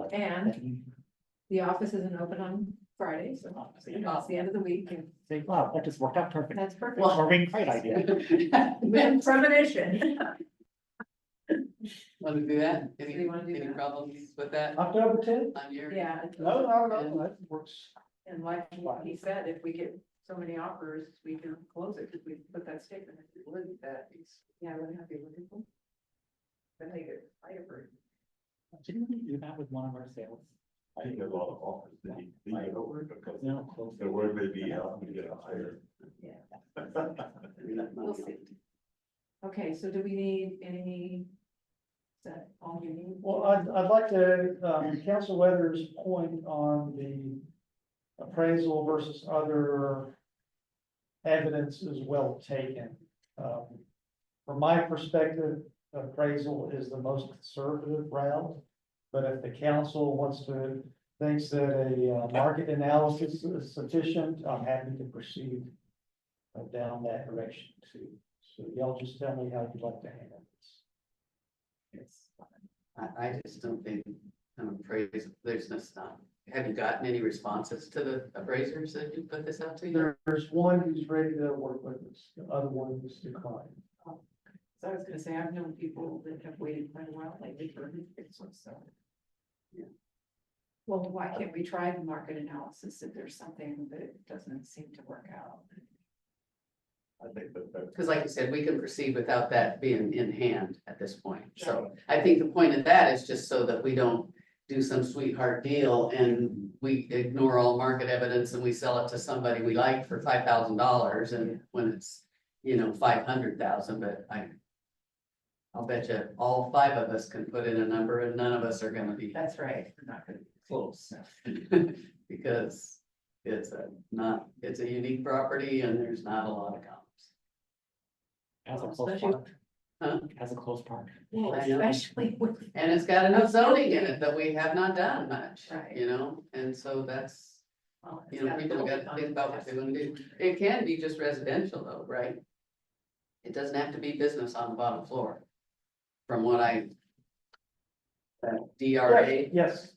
Speaker 3: the office isn't open on Friday, so it's the end of the week, and
Speaker 7: Say, wow, that just worked out perfect.
Speaker 3: that's perfect.
Speaker 7: Or being great idea.
Speaker 3: With premonition.
Speaker 6: Want to do that?
Speaker 3: Do you wanna do
Speaker 6: Any
Speaker 3: that?
Speaker 6: problems with that
Speaker 2: October tenth?
Speaker 6: on your?
Speaker 3: Yeah,
Speaker 2: No, that works.
Speaker 3: and like he said, if we get so many offers, we can close it, because we put that statement, if you would, that is, yeah, I wouldn't have to be looking for. Then they get fired.
Speaker 7: Didn't we do that with one of our sales?
Speaker 1: I think a lot of offers, they leave it over because
Speaker 7: No, close.
Speaker 1: the word may be out to get hired.
Speaker 3: Yeah. We'll see. Okay, so do we need any? Is that all you need?
Speaker 2: Well, I'd like to, Council Weathers' point on the appraisal versus other evidence is well taken. From my perspective, appraisal is the most conservative route. But if the council thinks that a market analysis is sufficient, I'm happy to proceed down that direction too. So y'all just tell me how you'd like to handle this.
Speaker 6: I just don't think, appraisal, there's no stop. Have you gotten any responses to the appraisers that you put this out to you?
Speaker 2: There's one who's ready to work with us, the other one who's declined.
Speaker 3: So I was gonna say, I've known people that have waited quite a while lately for appraisals, so.
Speaker 6: Yeah.
Speaker 3: Well, why can't we try the market analysis if there's something that doesn't seem to work out?
Speaker 1: I think that.
Speaker 6: Because like you said, we can proceed without that being in hand at this point. So I think the point of that is just so that we don't do some sweetheart deal and we ignore all market evidence and we sell it to somebody we like for $5,000 and when it's, 500,000, but I'll bet you all 5 of us can put in a number and none of us are gonna be
Speaker 3: That's right, we're not gonna.
Speaker 6: close. Because it's a unique property and there's not a lot of comps.
Speaker 7: Has a close
Speaker 3: Especially-
Speaker 7: park.
Speaker 6: Huh?
Speaker 7: Has a close park.
Speaker 3: Well,
Speaker 6: I know.
Speaker 3: especially with.
Speaker 6: And it's got enough zoning in it that we have not done much,
Speaker 3: Right.
Speaker 6: and so that's,
Speaker 3: Well, it's
Speaker 6: people
Speaker 3: got a
Speaker 6: got to think about what they want to do. It can be just residential though, right? It doesn't have to be business on the bottom floor. From what DRA,
Speaker 2: Yes,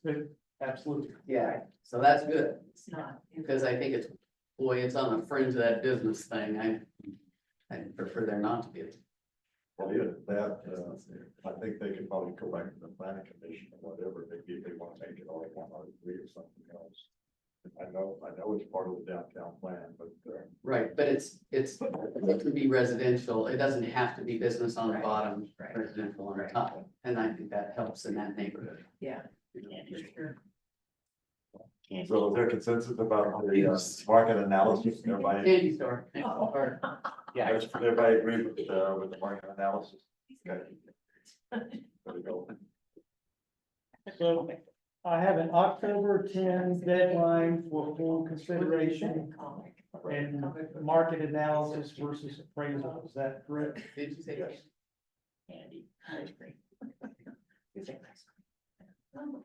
Speaker 2: absolutely.
Speaker 6: yeah, so that's good,
Speaker 3: It's not.
Speaker 6: because I think it's on the fringe of that business thing, I prefer there not to be.
Speaker 1: Well, yeah, that, I think they could probably go back to the planning commission or whatever, if they want to make it all one or three or something else. I know it's part of the downtown plan, but,
Speaker 6: Right, but it can be residential, it doesn't have to be business on the
Speaker 3: Right,
Speaker 6: bottom,
Speaker 3: right.
Speaker 6: residential on the top, and I think that helps in that neighborhood.
Speaker 3: Yeah.
Speaker 6: you know.
Speaker 3: For sure.
Speaker 1: so is there consensus about the market analysis? Everybody,
Speaker 6: Candy store.
Speaker 3: Oh.
Speaker 6: Or-
Speaker 7: Yeah.
Speaker 1: everybody agree with the market analysis? Okay. There we go.
Speaker 2: So I have an October 10 deadline for full consideration and market analysis versus appraisal. Is that correct?
Speaker 6: Did you say?
Speaker 1: Yes.
Speaker 3: Candy. I agree. It's a nice one.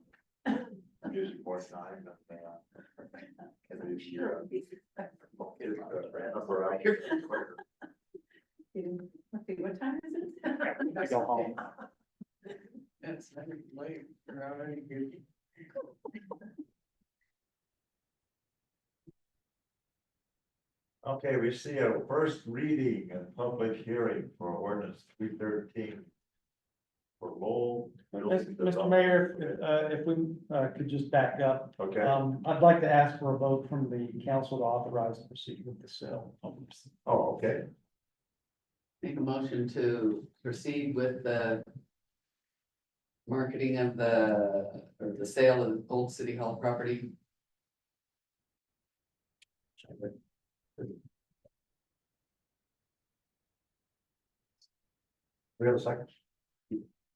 Speaker 1: Usually more time than,
Speaker 3: I'm sure it'd be- Let's see, what time is it?
Speaker 7: I go home.
Speaker 6: It's late. Around any good.
Speaker 1: Okay, we see a first reading and public hearing for ordinance 313. For Lowell.
Speaker 2: Mr. Mayor, if we could just back up,
Speaker 1: Okay,
Speaker 2: I'd like to ask for a vote from the council to authorize the proceed with the sale.
Speaker 1: oh, okay,
Speaker 6: Make a motion to proceed with the marketing of the sale of the old city hall property.
Speaker 1: we have a second?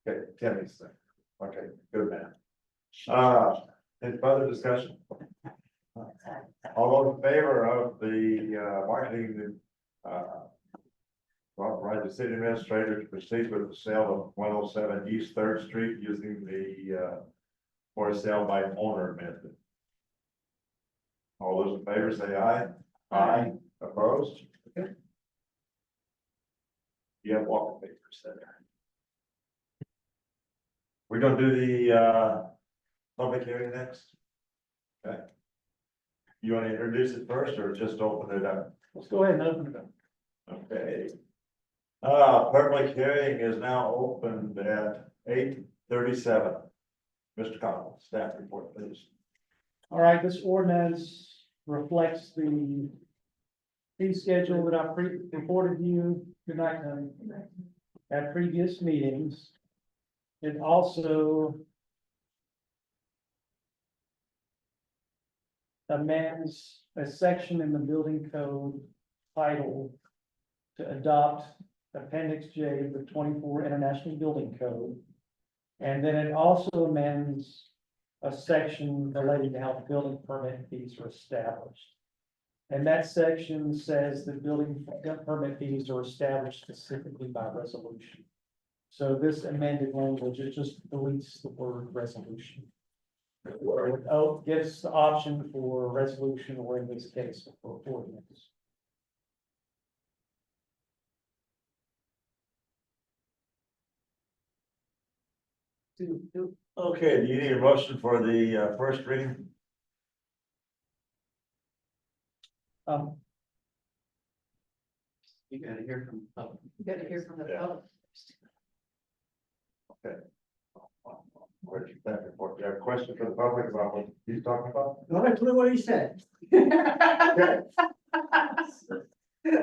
Speaker 1: Okay, Timmy's second, okay, good man. Any further discussion? All those in favor of the marketing, authorize the city administrator to proceed with the sale of 107 East Third Street using the for sale by owner method. All those in favor say aye. Aye. Opposed? Okay. You have walking papers there. We're gonna do the public hearing next. Okay. You wanna introduce it first or just open it up?
Speaker 2: Let's go ahead and open it up.
Speaker 1: Okay. Public hearing is now opened at 8:37. Mr. Connell, staff report, please.
Speaker 2: All right, this ordinance reflects the fee schedule that I reported you, good night, Tony, at previous meetings. It also amends a section in the building code titled to adopt Appendix J of the 24 International Building Code. And then it also amends a section related to how building permit fees are established. And that section says that building permit fees are established specifically by resolution. So this amended language, it just deletes the word resolution. Oh, gives the option for resolution, or in this case, for ordinance.
Speaker 1: Okay, do you need a motion for the first reading?
Speaker 6: You gotta hear from the public.
Speaker 8: You gotta hear from the
Speaker 1: Yeah.
Speaker 8: public.
Speaker 1: Where's your staff report? Do you have a question for the public about what he's talking about?
Speaker 10: Not a clue what he said.
Speaker 1: Okay.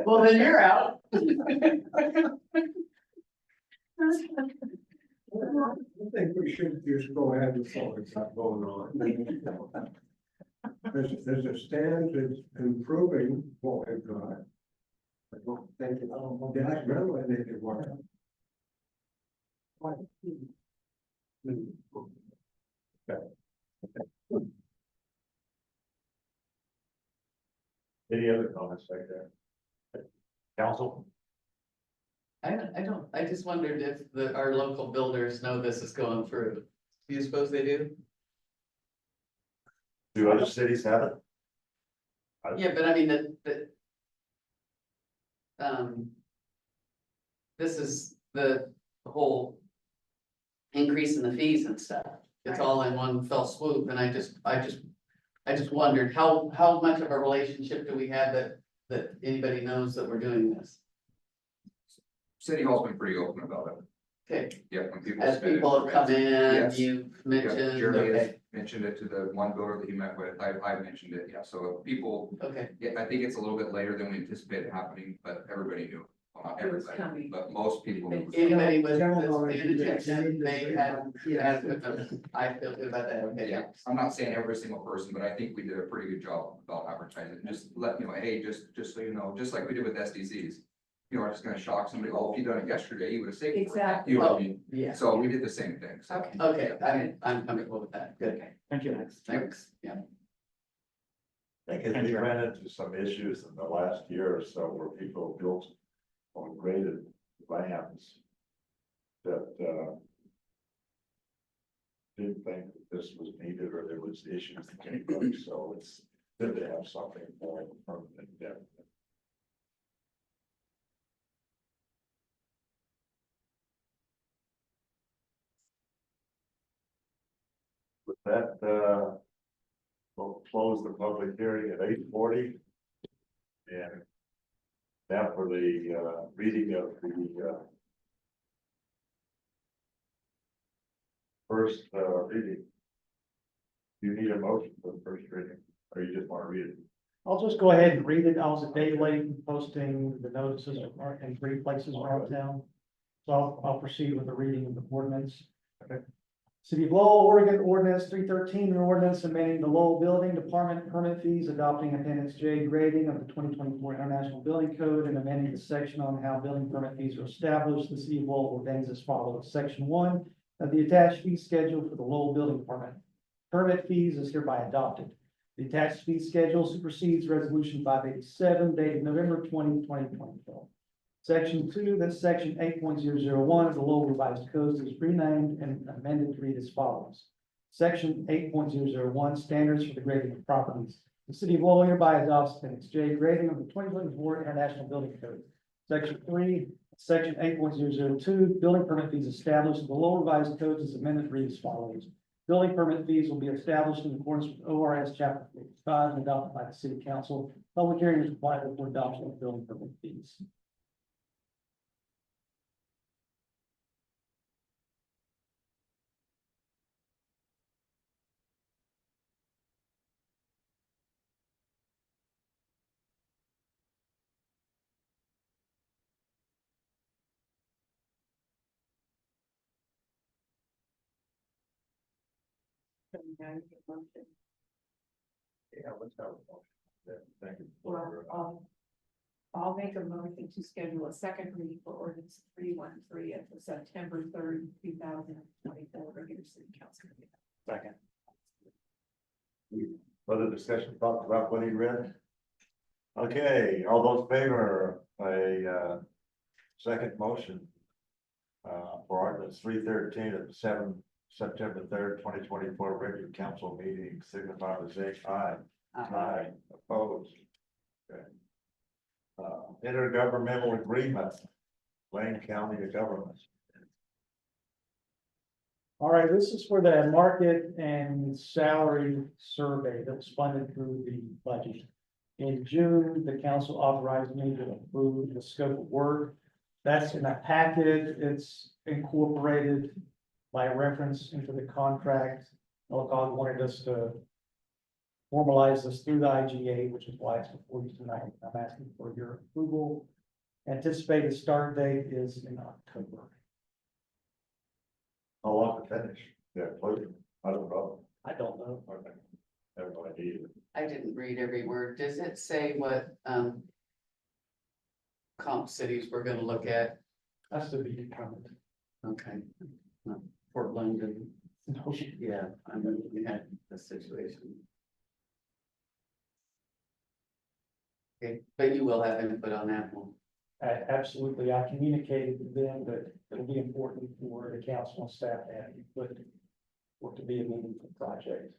Speaker 6: Well, then you're out.
Speaker 10: I think we should just go ahead with what we've got going on. As it stands, it's improving what we've got. I don't think it's relative work.
Speaker 1: Any other comments back there? Council?
Speaker 6: I just wondered if our local builders know this is going through. Do you suppose they do?
Speaker 1: Do other cities have it?
Speaker 6: Yeah, but I mean, this is the whole increase in the fees and stuff. It's all in one fell swoop, and I just wondered, how much of a relationship do we have that anybody knows that we're doing this?
Speaker 4: City Hall's been pretty open about it.
Speaker 6: Okay,
Speaker 4: Yeah, when people.
Speaker 6: as
Speaker 4: spend it.
Speaker 6: people have come in,
Speaker 4: Yes.
Speaker 6: you've
Speaker 4: Yeah,
Speaker 6: mentioned,
Speaker 4: Jeremy has
Speaker 6: okay,
Speaker 4: mentioned it to the one builder that he met with, I mentioned it, yeah, so people,
Speaker 6: okay,
Speaker 4: yeah, I think it's a little bit later than we anticipated happening, but everybody knew. Well, not
Speaker 8: It was
Speaker 4: everybody,
Speaker 8: coming.
Speaker 4: but most people knew.
Speaker 6: anybody with
Speaker 10: General
Speaker 6: this
Speaker 10: knowledge,
Speaker 6: injection, they had,
Speaker 10: yeah.
Speaker 6: I feel good about that, okay.
Speaker 4: Yeah, I'm not saying every single person, but I think we did a pretty good job about advertising, just let you know, hey, just so you know, just like we did with SDCs. You know, I'm just gonna shock somebody, oh, if you done it yesterday, you would have saved. it for that."
Speaker 8: Exactly.
Speaker 4: You know what I mean?
Speaker 6: Yeah,
Speaker 4: So we did the same thing, so.
Speaker 8: Okay.
Speaker 6: okay, I'm comfortable with that, good,
Speaker 7: Thank you, next.
Speaker 6: thanks, yeah.
Speaker 1: I think we ran into some issues in the last year or so where people built on graded lands that didn't think that this was needed or there was issues that came up, so it's good to have something more permanent. Depth. With that, we'll close the public hearing at 8:40. And now for the reading of the first reading. Do you need a motion for the first reading, or you just want to read it?
Speaker 2: I'll just go ahead and read it. I was a day late in posting the notices in 3 places around town. So I'll proceed with the reading of the ordinance.
Speaker 1: Okay.
Speaker 2: City of Lowell, Oregon, ordinance 313, an ordinance amending the Lowell Building Department permit fees, adopting Appendix J grading of the 2024 International Building Code, and amending the section on how building permit fees are established. The City of Lowell ordains as follows. Section 1 of the attached fee schedule for the Lowell Building Department permit fees is hereby adopted. The attached fee schedule supersedes Resolution 587 dated November 2024. Section 2, that's section 8.001 of the Lowell Revised Codes is renamed and amended to read as follows. Section 8.001 standards for the grading of properties. The city of Lowell hereby adopts Appendix J grading of the 2024 International Building Code. Section 3, Section 8.002 building permit fees established in the Lowell Revised Codes is amended to read as follows. Building permit fees will be established in accordance with ORS Chapter 55 and adopted by the city council. Public hearing is required before adoption of building permit fees.
Speaker 1: Yeah, let's have a motion. Yeah, thank you.
Speaker 8: Well, I'll make a motion to schedule a second reading for ordinance 313 at the September 3rd, 2024 regular city council meeting.
Speaker 7: Second.
Speaker 1: Further discussion, thoughts about what he read? Okay, all those in favor, a second motion. For ordinance 313 at the September 3rd, 2024 regular council meeting, signify by saying aye. Aye. Opposed. Okay. Intergovernmental agreement, Lane County Government.
Speaker 2: All right, this is for the market and salary survey that was funded through the budget. In June, the council authorized me to approve the scope of work. That's in a packet. It's incorporated by reference into the contract. LCOG wanted us to formalize this through the IGA, which is why it's before you tonight. I'm asking for your approval. Anticipated start date is in October.
Speaker 1: How long to finish? Yeah, closing. I don't know.
Speaker 2: I don't know.
Speaker 1: Okay. Have no idea.
Speaker 6: I didn't read every word. Does it say what, comp cities we're gonna look at?
Speaker 2: That's to be determined.
Speaker 6: Okay. Portland and,
Speaker 2: No.
Speaker 6: yeah, I mean, we had the situation. Okay, but you will have input on that one.
Speaker 2: Absolutely, I communicated to them that it'll be important for the council and staff to have input for it to be a meaningful project.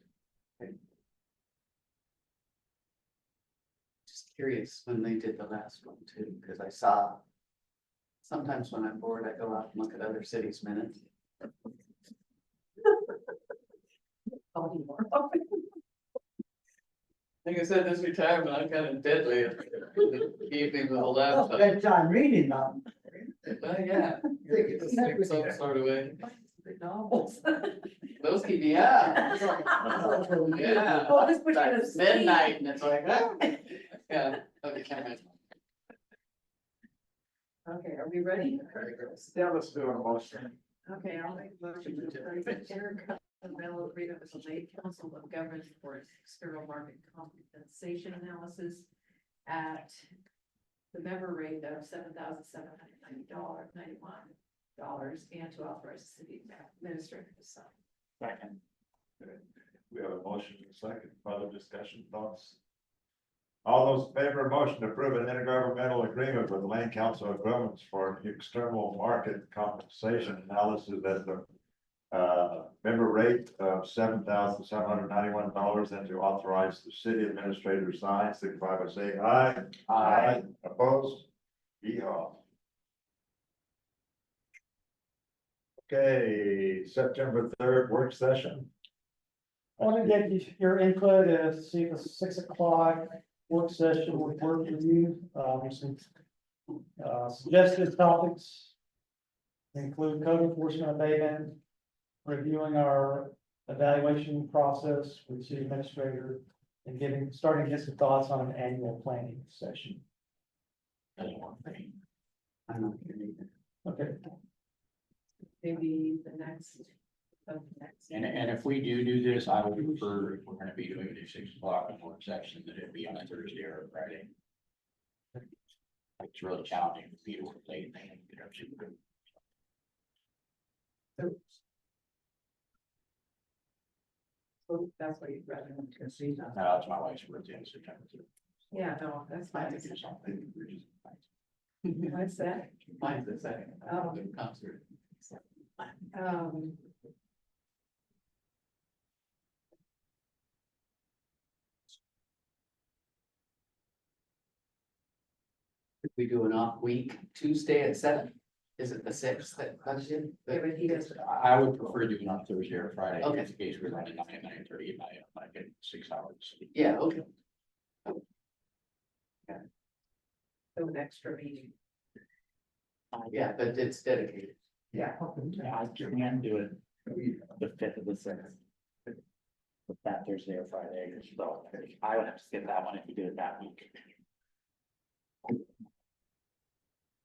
Speaker 6: Just curious when they did the last one too, because I saw. Sometimes when I'm bored, I go out and look at other cities' minutes. Like I said, this retirement, I'm kind of deadly at the evening with a laptop.
Speaker 3: Bedtime reading them.
Speaker 6: But yeah. Some sort of way.
Speaker 8: Novels.
Speaker 6: Those keep me up. Yeah.
Speaker 8: Oh, this puts you to
Speaker 6: It's
Speaker 8: sleep.
Speaker 6: midnight and it's like, oh. Yeah, okay,
Speaker 8: Okay, are we ready?
Speaker 1: Yeah, let's do an motion.
Speaker 8: Okay, I'll make a motion to approve an intergovernmental agreement with the Lake Council of Governments for external market compensation analysis at the member rate of $7,791 and to authorize the city administrator to sign.
Speaker 7: Second.
Speaker 1: Okay. We have a motion and a second. Further discussion, thoughts? All those in favor of motion to approve an intergovernmental agreement with the Lane Council of Governments for external market compensation analysis at the member rate of $7,791 and to authorize the city administrator to sign, signify by saying aye. Aye. Opposed? Yeehaw. Okay, September 3rd work session.
Speaker 2: I want to get your input to see if the 6 o'clock work session would work for you. Some suggested topics include code enforcement abatement, reviewing our evaluation process with the city administrator, and starting to get some thoughts on an annual planning session.
Speaker 6: I'm not here either.
Speaker 2: Okay.
Speaker 8: Maybe the next.
Speaker 5: And if we do this, I would prefer, if we're gonna be doing it at 6 o'clock in work section, that it be on a Thursday or a Friday. It's really challenging for people to play and get up super.
Speaker 8: So that's what you'd rather than to see.
Speaker 5: That's my wife's birthday in September.
Speaker 8: Yeah, no, that's
Speaker 5: I
Speaker 8: fine.
Speaker 5: have to do something.
Speaker 8: What's that?
Speaker 6: Mine's the second.
Speaker 8: Oh.
Speaker 6: Concert. We do an off week, Tuesday at 7. Is it the 6th that comes in?
Speaker 8: Yeah, but he does.
Speaker 5: I would prefer doing on Thursday or Friday,
Speaker 6: Okay.
Speaker 5: in case we're running 9:30 at night, I get 6 hours.
Speaker 6: Yeah, okay.
Speaker 8: So an extra meeting.
Speaker 6: Yeah, but it's dedicated.
Speaker 8: Yeah.
Speaker 7: I can do it the fifth of the sixth. With that Thursday or Friday, so I would have to skip that one if we did it that week.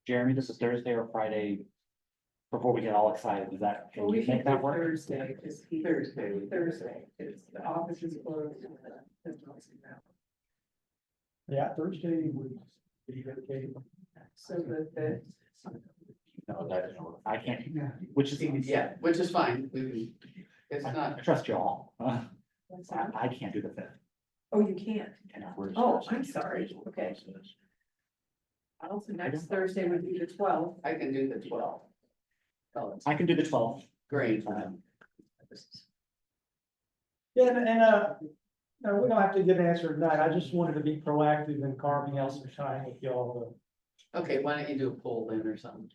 Speaker 7: Jeremy, does a Thursday or Friday? Before we get all excited, is that, can
Speaker 8: Well, we
Speaker 7: you
Speaker 8: can
Speaker 7: make that
Speaker 8: do
Speaker 7: work?
Speaker 8: Thursday, because he.
Speaker 6: Thursday.
Speaker 8: Thursday, because the office is closed.
Speaker 2: Yeah, Thursday would be okay.
Speaker 8: So the.
Speaker 5: No, that,
Speaker 7: I can't, which is,
Speaker 6: Yeah, which is fine. It's
Speaker 7: I
Speaker 6: not,
Speaker 7: trust y'all.
Speaker 8: What's that?
Speaker 7: I can't do the fifth.
Speaker 8: Oh, you can't. Oh, I'm sorry. Okay.
Speaker 5: Okay.
Speaker 8: Also, next Thursday would be the 12th.
Speaker 6: I can do the 12th. Oh, it's
Speaker 7: I can do the 12th.
Speaker 6: great.
Speaker 2: Yeah, no, we don't have to get an answer tonight. I just wanted to be proactive in carving out some time with y'all.
Speaker 6: Okay, why don't you do a poll then or something,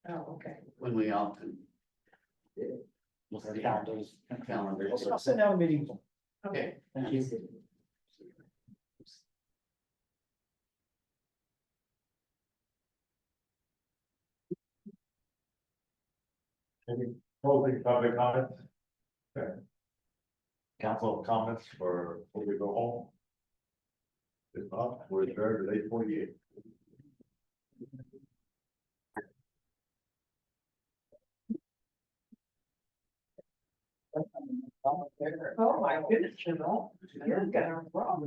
Speaker 8: Oh, okay.
Speaker 6: when we all can.
Speaker 7: We'll see calendars.
Speaker 6: Calendars.
Speaker 2: I'll send out a meeting.
Speaker 6: Okay.
Speaker 7: Thank you.
Speaker 1: Any closing public comments? Okay. Council comments before we go home? If not, we're adjourned at 8:48.
Speaker 8: Oh, my goodness, General. You're gonna rock.